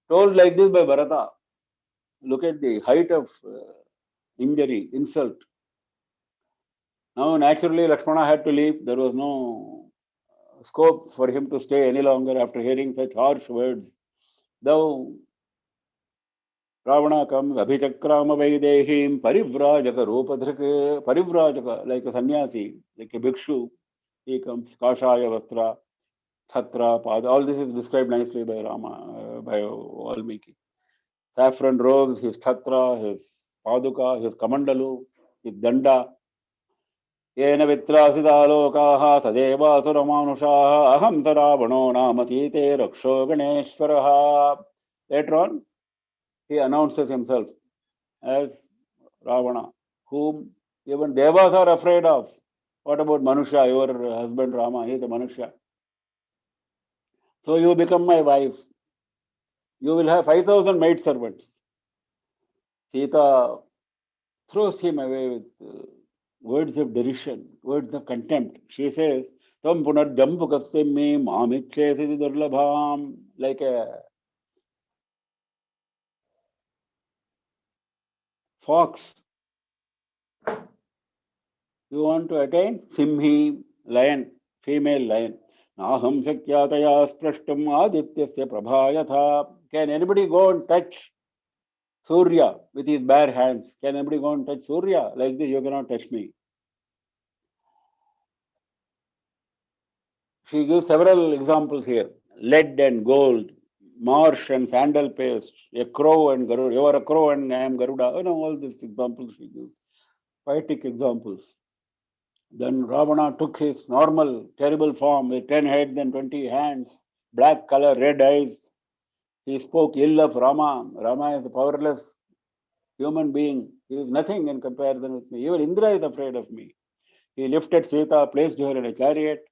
told like this by Bharata. Look at the height of injury, insult. Now, naturally, Lakshmana had to leave. There was no scope for him to stay any longer after hearing such harsh words. Thou Ravana comes, Abhichakrama Vaidehim, Parivrajaka Rupadhrika, Parivrajaka, like a sannyasi, like a bhikshu. He comes, Kashaya Vastra, Chhatra, Pada. All this is described nicely by Rama, by Valmiki. Saffron robes, his Chhatra, his Paduka, his Kamandalu, his Danda. येन वित्रासितालोकाः सदेवासुरमानुषाः अहं स रावणो नामतीते रक्षो गणेश्वरः. Later on, he announces himself as Ravana, whom even Devas are afraid of. What about Manusha, your husband Rama? He is a Manusha. So you become my wife. You will have 5,000 maid servants. Sita throws him away with words of derision, words of contempt. She says, Tam punarjam pukasvimi mamichesiti durlabham, like a fox. You want to attain? Simhi, lion, female lion. Naham shakyataya sprashtam adityasya prabhayatha. Can anybody go and touch Surya with his bare hands? Can anybody go and touch Surya? Like this, you cannot touch me. She gives several examples here. Lead and gold, marsh and sandal paste, a crow and Garuda. You are a crow and I am Garuda. You know, all these examples she gives. Poetic examples. Then Ravana took his normal, terrible form with 10 heads and 20 hands, black color, red eyes. He spoke ill of Rama. Rama is a powerless human being. He is nothing in comparison with me. Even Indra is afraid of me. He lifted Sita, placed her in a chariot.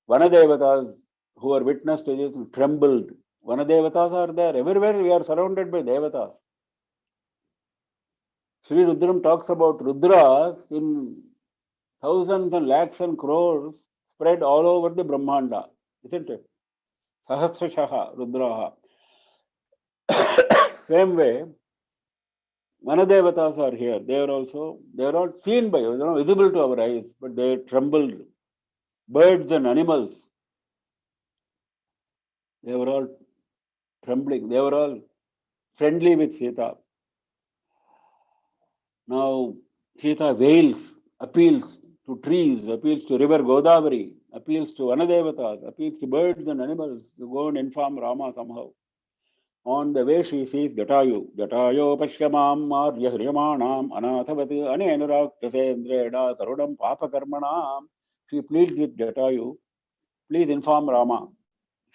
Vanadevatas who are witness to this trembled. Vanadevatas are there. Everywhere we are surrounded by devatas. Sri Rudram talks about Rudras in thousands and lakhs and crores spread all over the Brahmanda, isn't it? Sahasrashaha Rudraha. Same way, Vanadevatas are here. They are all seen by us, visible to our eyes, but they trembled. Birds and animals, they were all trembling. They were all friendly with Sita. Now, Sita wails, appeals to trees, appeals to river Godavari, appeals to Vanadevatas, appeals to birds and animals to go and inform Rama somehow. On the way, she sees Jatayu. Jatayo pashyamam marya hriyamanam anathavati anenuraktasendreda karudam papakarmanam. She pleads with Jatayu, please inform Rama.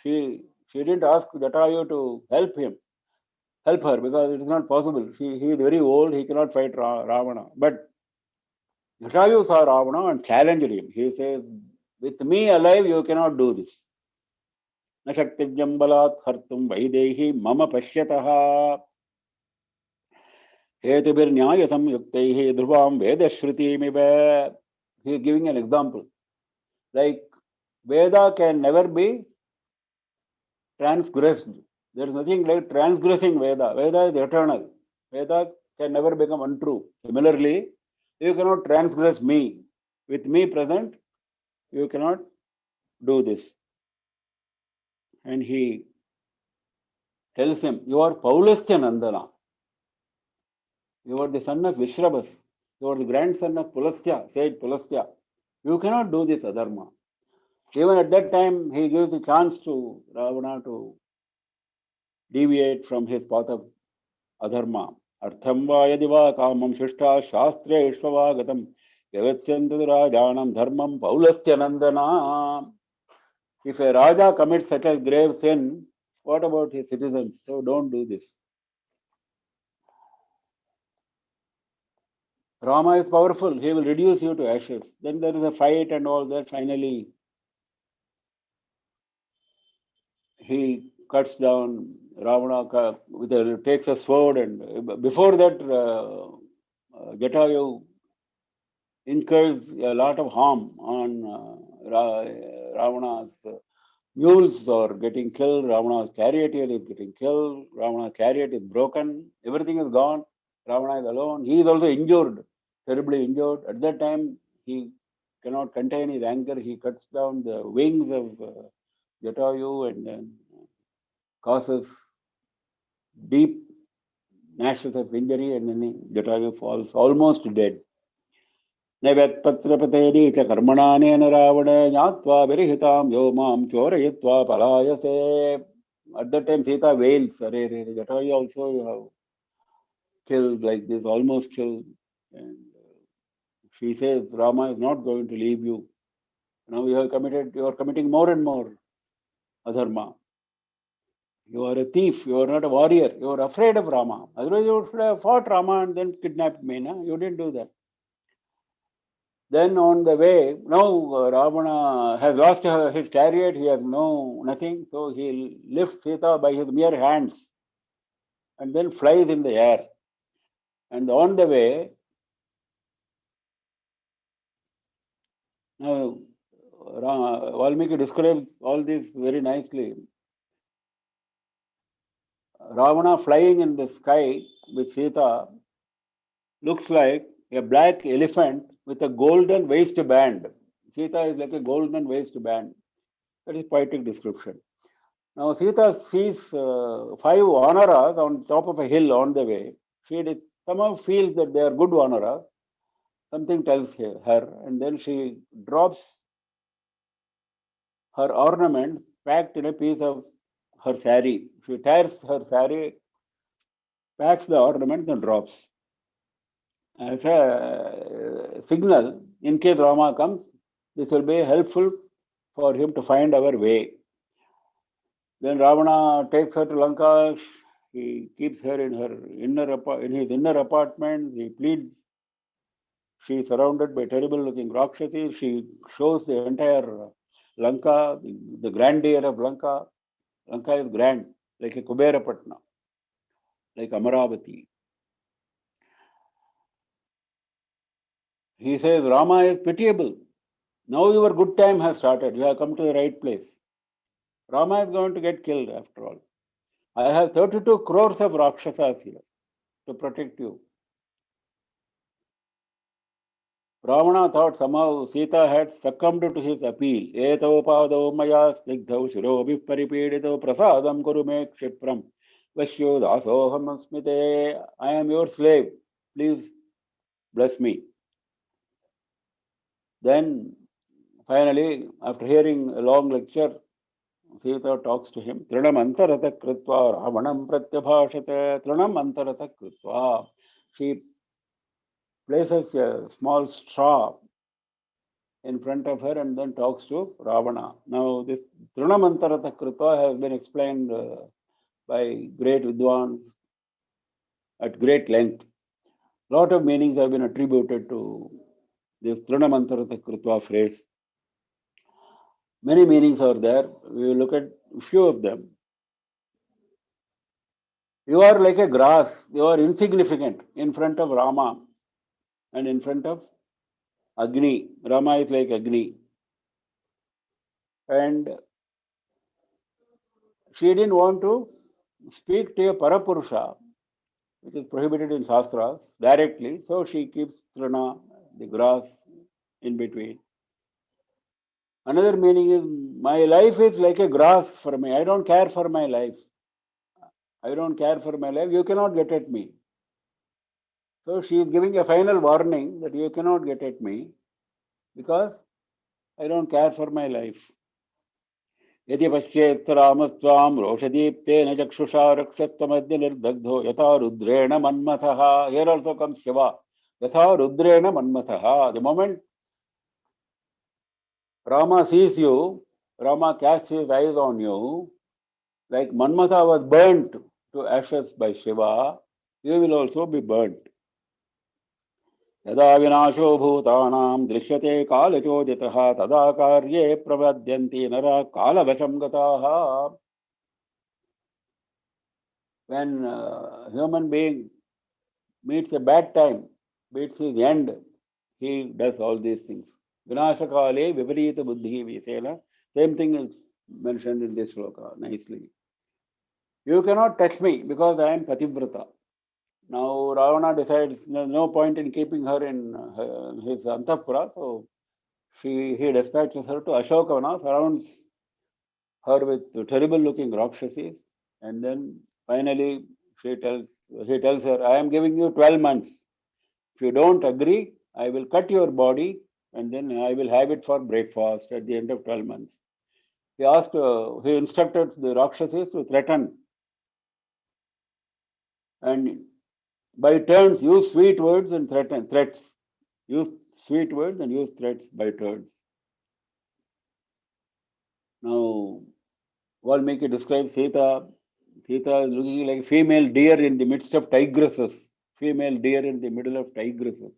She didn't ask Jatayu to help her, because it is not possible. He is very old, he cannot fight Ravana. But Jatayu saw Ravana and challenged him. He says, with me alive, you cannot do this. न शक्तिव्यं बलात् हर्तुं वैदेही मम पश्यतः. Hetubir samyuktaihi dhruvam vedashrutimiva. He is giving an example. Like Veda can never be transgressed. There is nothing like transgressing Veda. Veda is eternal. Veda can never become untrue. Similarly, you cannot transgress me. With me present, you cannot do this. And he tells him, you are Paulastya Nandana. You are the son of Vishrabhas. You are the grandson of Pulastya, sage Pulastya. You cannot do this adharma. Even at that time, he gives the chance to Ravana to deviate from his path of adharma. Artham va yadi va kamam shishta shastre ishvavagatam yavacyantu rajanam dharmam Paulastya Nandana. If a Raja commits such a grave sin, what about his citizens? So don't do this. Rama is powerful. He will reduce you to ashes. Then there is a fight and all that. Finally, he cuts down Ravana, takes a sword, and before that, Jatayu incurs a lot of harm on Ravana's mules are getting killed, Ravana's charioteer is getting killed, Ravana's chariot is broken, everything is gone, Ravana is alone. He is also injured, terribly injured. At that time, he cannot contain his anger. He cuts down the wings of Jatayu and then causes deep nashes of injury, and then Jatayu falls almost dead. नैवेत्पत्रपतेरी च कर्मणानेन रावण ज्ञात्वा विरहितां यो मां चोरयित्वा पलायसे. At that time, Sita wails, Jatayu also you have killed like this, almost killed. And she says, Rama is not going to leave you. Now you are committing more and more adharma. You are a thief, you are not a warrior, you are afraid of Rama. Otherwise, you should have fought Rama and then kidnapped me. No? You didn't do that. Then on the way, now Ravana has lost his chariot, he has nothing, so he lifts Sita by his mere hands and then flies in the air. And on the way, now Valmiki describes all this very nicely. Ravana flying in the sky with Sita looks like a black elephant with a golden waistband. Sita is like a golden waistband. That is poetic description. Now Sita sees 5 vanaras on top of a hill on the way. She somehow feels that they are good vanaras. Something tells her, and then she drops her ornament packed in a piece of her sari. She tears her sari, packs the ornament, and drops. As a signal, in case Rama comes, this will be helpful for him to find our way. Then Ravana takes her to Lanka. He keeps her in his inner apartment. He pleads. She is surrounded by terrible-looking Rakshasis. She shows the entire Lanka, the grandeur of Lanka. Lanka is grand, like a Kuberapatna, like Amaravati. He says, Rama is pitiable. Now your good time has started. You have come to the right place. Rama is going to get killed after all. I have 32 crores of Rakshasas here to protect you. Ravana thought somehow Sita had succumbed to his appeal. Eto pado maya snigdhau shirobhi paripedito prasadam kuru me kshipram vashyo dasoham asmite. I am your slave. Please bless me. Then finally, after hearing a long lecture, Sita talks to him. Trinam antarata kritva ravanam pratyabhashate. Trinam antarata kritva. She places a small straw in front of her and then talks to Ravana. Now, this Trinamantarata Krita has been explained by great Vidwans at great length. A lot of meanings have been attributed to this Trinamantarata Krita phrase. Many meanings are there. We will look at a few of them. You are like a grass, you are insignificant in front of Rama and in front of Agni. Rama is like Agni. And she didn't want to speak to a Parapurusha, which is prohibited in Shastras, directly. So she keeps Trina, the grass, in between. Another meaning is my life is like a grass for me. I don't care for my life. I don't care for my life. You cannot get at me. So she is giving a final warning that you cannot get at me because I don't care for my life. यदि पश्येत् रामस्त्वां रोषदीप्तेन चक्षुषा रक्षस्तमद्य निर्दग्धो यथा रुद्रेण मन्मथः. Here also comes Shiva. यथा रुद्रेण मन्मथः. The moment Rama sees you, Rama casts his eyes on you, like Manmatha was burnt to ashes by Shiva, you will also be burnt. यदा विनाशो भूतानां दृश्यते कालचोदितः तदा कार्ये प्रपद्यन्ति नरः कालवशं गताः. When a human being meets a bad time, meets his end, he does all these things. Vinashakale viparita buddhi visena. Same thing is mentioned in this shloka nicely. You cannot touch me because I am Pativrata. Now Ravana decides there's no point in keeping her in his Antapura, so he dispatches her to Ashokavana, surrounds her with terrible looking Rakshasis, and then finally he tells her, I am giving you 12 months. If you don't agree, I will cut your body and then I will have it for breakfast at the end of 12 months. He instructed the Rakshasis to threaten and by turns use sweet words and threats. Use sweet words and use threats by turns. Now, Valmiki describes Sita. Sita is looking like a female deer in the midst of tigresses. Female deer in the middle of tigresses.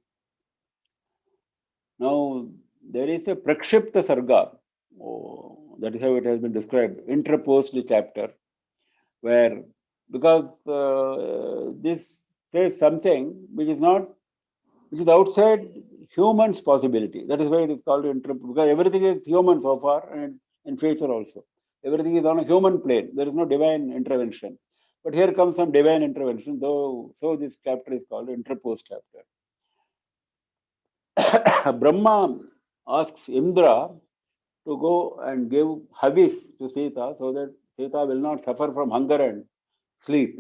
Now, there is a Prakshipta Sarga. Oh, that is how it has been described. Interposed chapter. Where, because this says something which is outside human's possibility. That is why it is called because everything is human so far and in future also. Everything is on a human plane. There is no divine intervention. But here comes some divine intervention, though. So this chapter is called interposed chapter. Brahma asks Indra to go and give Havis to Sita so that Sita will not suffer from hunger and sleep.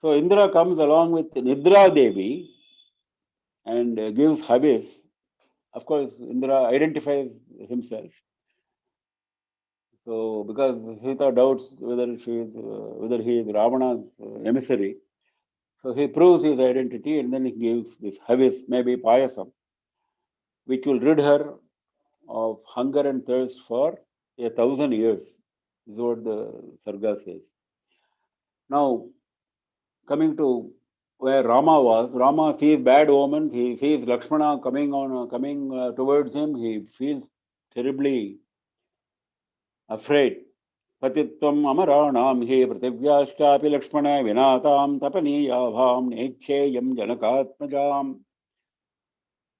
So Indra comes along with Nidra Devi and gives Havis. Of course, Indra identifies himself. So, because Sita doubts whether he is Ravana's emissary, so he proves his identity and then he gives this Havis, maybe Payasam, which will rid her of hunger and thirst for 1,000 years. Is what the Sarga says. Now, coming to where Rama was, Rama sees bad omens. He sees Lakshmana coming towards him. He feels terribly afraid. पतित्वम् अमराणां हि पृथिव्याश्चापि Lakshman विनातां तपनीयाभां नेच्छेयं जनकात्मजाम्.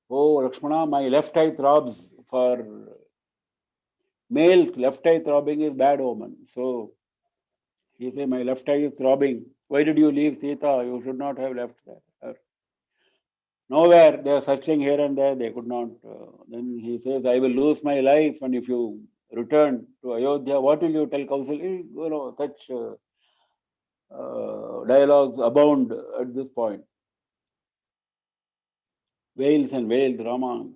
Oh, Lakshmana, my left eye throbs. For males, left eye throbbing is bad omen. So he says, my left eye is throbbing. Why did you leave Sita? You should not have left her. Nowhere, they are searching here and there, they could not. Then he says, I will lose my life, and if you return to Ayodhya, what will you tell Kausalya? You know, such dialogues abound at this point. Wails and wails, Rama.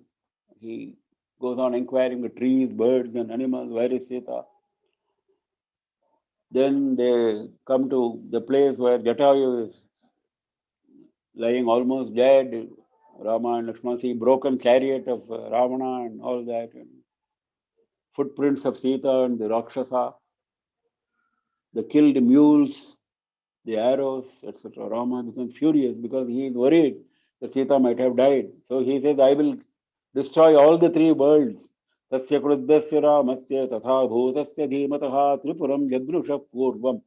He goes on inquiring the trees, birds, and animals. Where is Sita? Then they come to the place where Jatayu is lying almost dead. Rama and Lakshmana see broken chariot of Ravana and all that. And footprints of Sita and the Rakshasa, the killed mules, the arrows, etc. Rama becomes furious because he is worried that Sita might have died. So he says, I will destroy all the three worlds. Tasya kruddasya ramasya tatha bhutasya dhimatah tripuram jadrusha purvam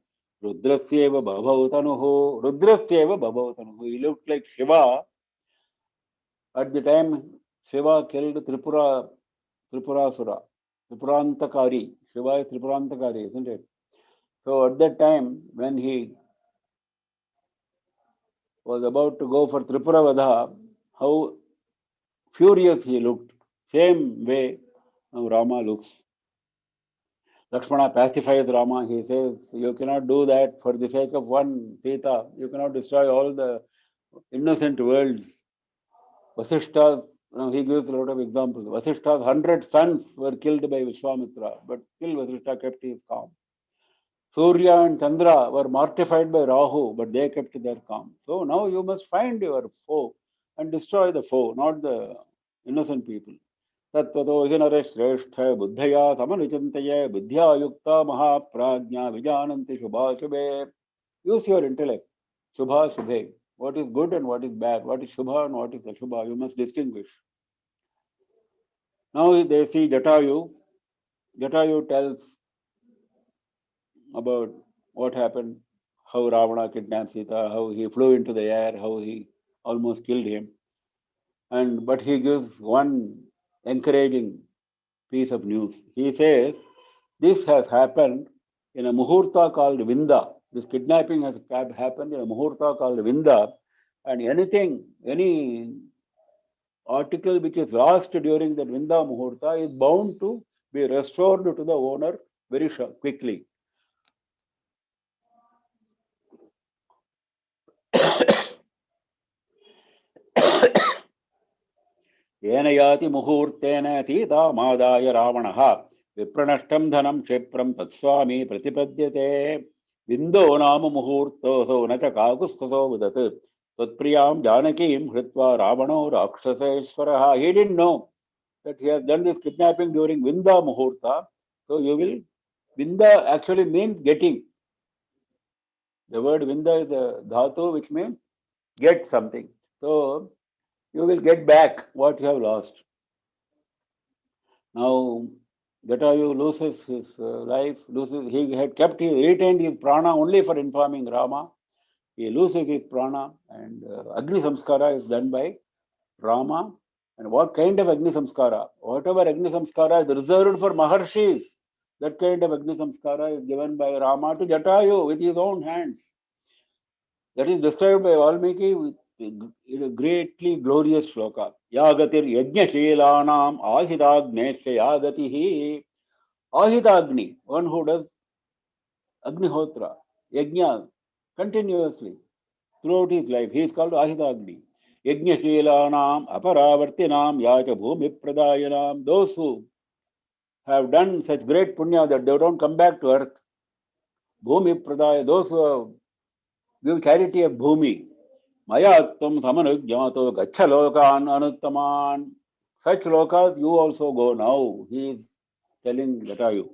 Rudrasyeva Bhabhavatanuhu. Rudrasyeva Bhabhavatanuhu. He looked like Shiva at the time Shiva killed Tripurasura. Tripurantakari. Shiva is Tripurantakari, isn't it? So at that time, when he was about to go for Tripuravadha, how furious he looked. Same way now Rama looks. Lakshmana pacifies Rama. He says, you cannot do that for the sake of one Sita. You cannot destroy all the innocent worlds. Vasishta's, he gives a lot of examples. Vasishta's 100 sons were killed by Vishwamitra, but still Vasishta kept his calm. Surya and Chandra were mortified by Rahu, but they kept their calm. So now you must find your foe and destroy the foe, not the innocent people. तत्त्वतो हि नरश्रेष्ठ बुद्धया समनुचिन्तये बुद्ध्या युक्ता महाप्राज्ञा विजानन्ति शुभाशुभे. Use your intellect. Shubha, Shubhe. What is good and what is bad, what is Shubha and what is Ashubha, you must distinguish. Now they see Jatayu. Jatayu tells about what happened, how Ravana kidnapped Sita, how he flew into the air, how he almost killed him. But he gives one encouraging piece of news. He says, this has happened in a muhurta called Vinda. This kidnapping has happened in a muhurta called Vinda. And any article which is lost during that Vinda muhurta is bound to be restored to the owner very quickly. येन याति मुहूर्तेन सीतामादाय रावणः विप्रणष्टं धनं क्षिप्रं तत्स्वामी प्रतिपद्यते विन्दो नाम मुहूर्तोऽसौ न च काकुत्स्थो वदत् त्वत्प्रियां जानकीं हृत्वा रावणो राक्षसेश्वरः. He didn't know that he has done this kidnapping during Vinda muhurta. So Vinda actually means getting. The word Vinda is a dhatu which means get something. So you will get back what you have lost. Now, Jatayu loses his life, he had retained his prana only for informing Rama. He loses his prana, and Agni Samskara is done by Rama. And what kind of Agni Samskara? Whatever Agni Samskara is reserved for Maharshis, that kind of Agni Samskara is given by Rama to Jatayu with his own hands. That is described by Valmiki with a greatly glorious shloka. Yagatir yajnashilanam ahidagnesya yagatihi. Ahidagni, one who does Agnihotra, yajna, continuously throughout his life. He is called Ahidagni. Yajnashilanam aparavartinam yacha bhumi pradayanam. Those who have done such great punya that they don't come back to earth. Bhumi pradaya, those who give charity of bhumi. Maya tvam samanujyato gacha lokan anuttaman. Such lokas you also go now. He is telling Jatayu.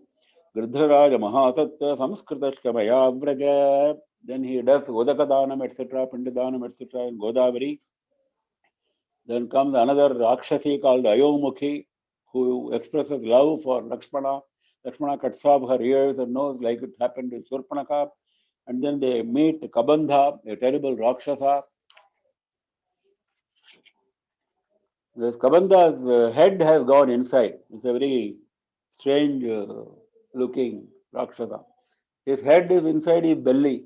Gridharaja Mahatatya Samskritashka Maya Vraja. Then he does Udakadanam, etc., Pindadanam, etc. in Godavari. Then comes another Rakshasi called Ayomukhi, who expresses love for Lakshmana. Lakshmana cuts off her ears and nose like it happened with Surpanaka. And then they meet Kabandha, a terrible Rakshasa. This Kabandha's head has gone inside. It's a very strange looking Rakshasa. His head is inside his belly.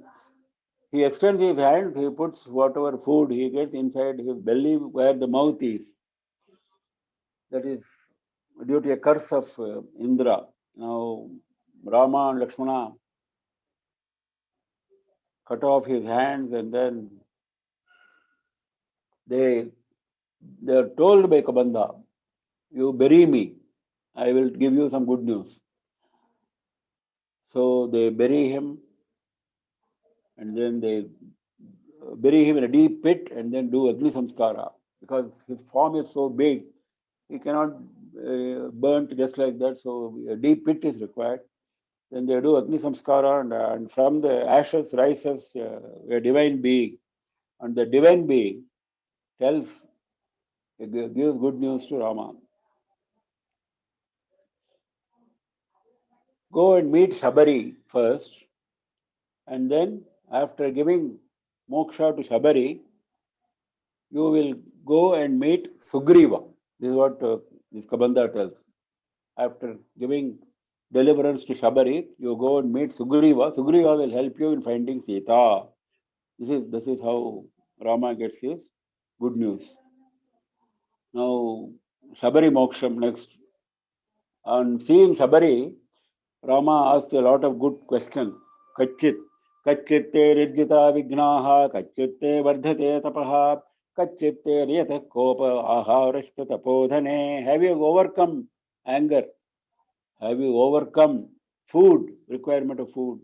He extends his hands, he puts whatever food he gets inside his belly where the mouth is. That is due to a curse of Indra. Now, Rama and Lakshmana cut off his hands, and then they are told by Kabandha, you bury me, I will give you some good news. So they bury him, and then they bury him in a deep pit and then do Agni Samskara. Because his form is so big, he cannot burnt just like that, so a deep pit is required. Then they do Agni Samskara, and from the ashes rises a divine being. And the divine being gives good news to Rama. Go and meet Shabari first. And then after giving moksha to Shabari, you will go and meet Sugriva. This is what this Kabanda tells. After giving deliverance to Shabari, you go and meet Sugriva. Sugriva will help you in finding Sita. This is how Rama gets his good news. Now, Shabari Moksham next. On seeing Shabari, Rama asked a lot of good questions. Kachit, Kachitte Rijjita Vignaha, Kachitte Vardhate Tapaha, Kachitte Riyata Kopa Aharashta Tapodhane. Have you overcome anger? Have you overcome food, requirement of food?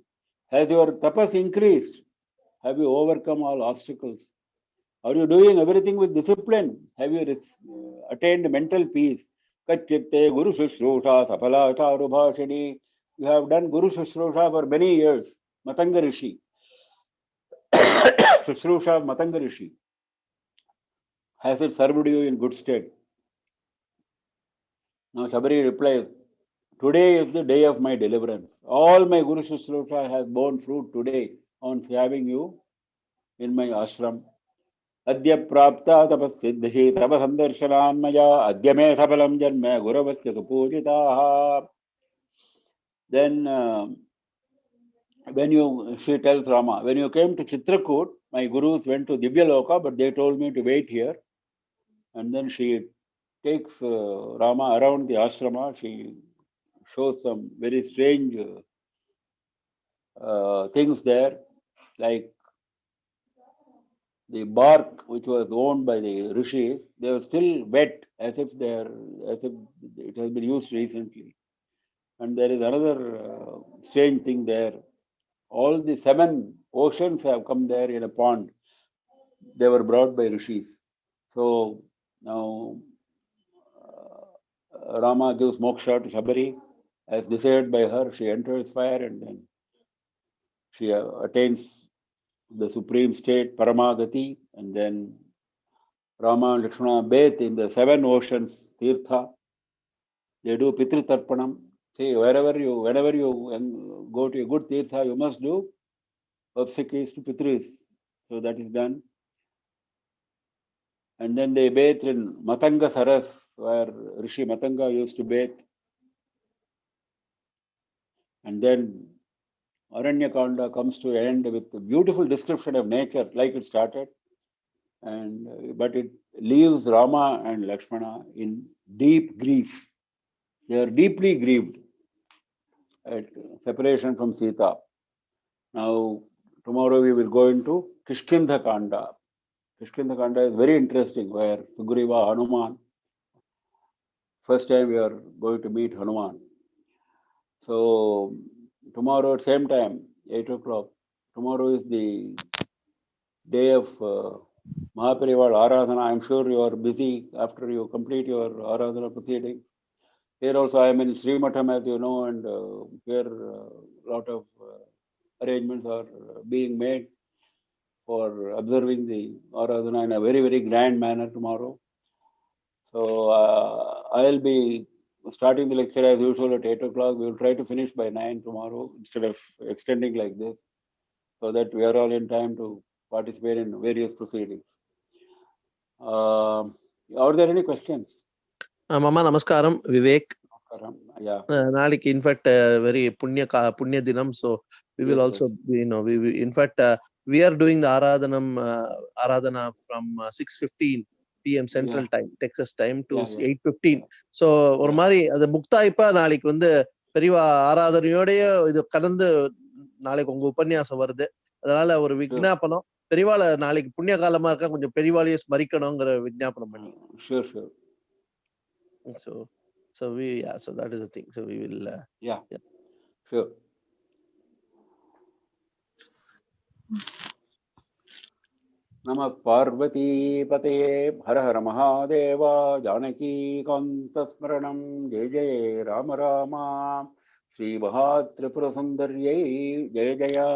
Has your tapas increased? Have you overcome all obstacles? Are you doing everything with discipline? Have you attained mental peace? Kachitte Guru Shushrusha Sapala Charubhashini. You have done Guru Shushrusha for many years. Matanga Rishi. Shushrusha of Matanga Rishi. Has it served you in good state? Now Shabari replies, today is the day of my deliverance. All my Guru Shushrusha has borne fruit today on having you in my ashram. अद्य प्राप्ता तपस्सिद्धिः तव संदर्शनान्मया अद्य मे सफलं जन्म गुरवस्य सुपूजिताः. Then she tells Rama, when you came to Chitrakoot, my gurus went to Divyaloka, but they told me to wait here. And then she takes Rama around the ashrama. She shows some very strange things there, like the bark which was owned by the rishis, they were still wet as if it has been used recently. And there is another strange thing there. All the 7 oceans have come there in a pond. They were brought by rishis. So now Rama gives moksha to Shabari. As desired by her, she enters fire and then she attains the supreme state, Paramagati, and then Rama and Lakshmana bathe in the 7 oceans, Tirtha. They do Pitri Tarpanam. See, whenever you go to a good Tirtha, you must do obsequies to Pitris. So that is done. And then they bathe in Matanga Saras, where Rishi Matanga used to bathe. And then Aranyakanda comes to end with a beautiful description of nature, like it started. But it leaves Rama and Lakshmana in deep grief. They are deeply grieved at separation from Sita. Now, tomorrow we will go into Kishkindha Kanda. Kishkindha Kanda is very interesting, where Sugriva, Hanuman. First time we are going to meet Hanuman. So, tomorrow at same time, 8 o'clock, tomorrow is the day of Mahaparivar Aradhana. I am sure you are busy after you complete your Aradhana proceedings. Here also I am in Sri Matham, as you know, and here a lot of arrangements are being made for observing the Aradhana in a very, very grand manner tomorrow. So I'll be starting the lecture as usual at 8 o'clock. We will try to finish by 9 tomorrow instead of extending like this, so that we are all in time to participate in various proceedings. Are there any questions? Mama Namaskaram, Vivek. Yeah. Nalik, in fact, very Punya Dinam. So we will also, in fact, we are doing the Aradhana from 6:15 p.m. Central Time, Texas time to 8:15. So, ஒரு மாதிரி அது முக்தாய்ப்பா நாளைக்கு வந்து பெரியவா ஆராதனையோடய இது கடந்து நாளைக்கு உங்க உபன்யாசம் வருது. அதனால ஒரு விஞ்ஞாபனம், பெரியவாளை நாளைக்கு புண்ணிய காலமா இருக்கா, கொஞ்சம் பெரியவாளையே ஸ்மரிக்கணுங்கிற விஞ்ஞாபனம் பண்ணி. Sure. So that is the thing. So we will. Sure. Namah Parvati Pataye Har Har Mahadeva Janaki Kanta Smaranam Jai Jai Rama Rama Sri Mahatripura Sundarye Jai Jaya.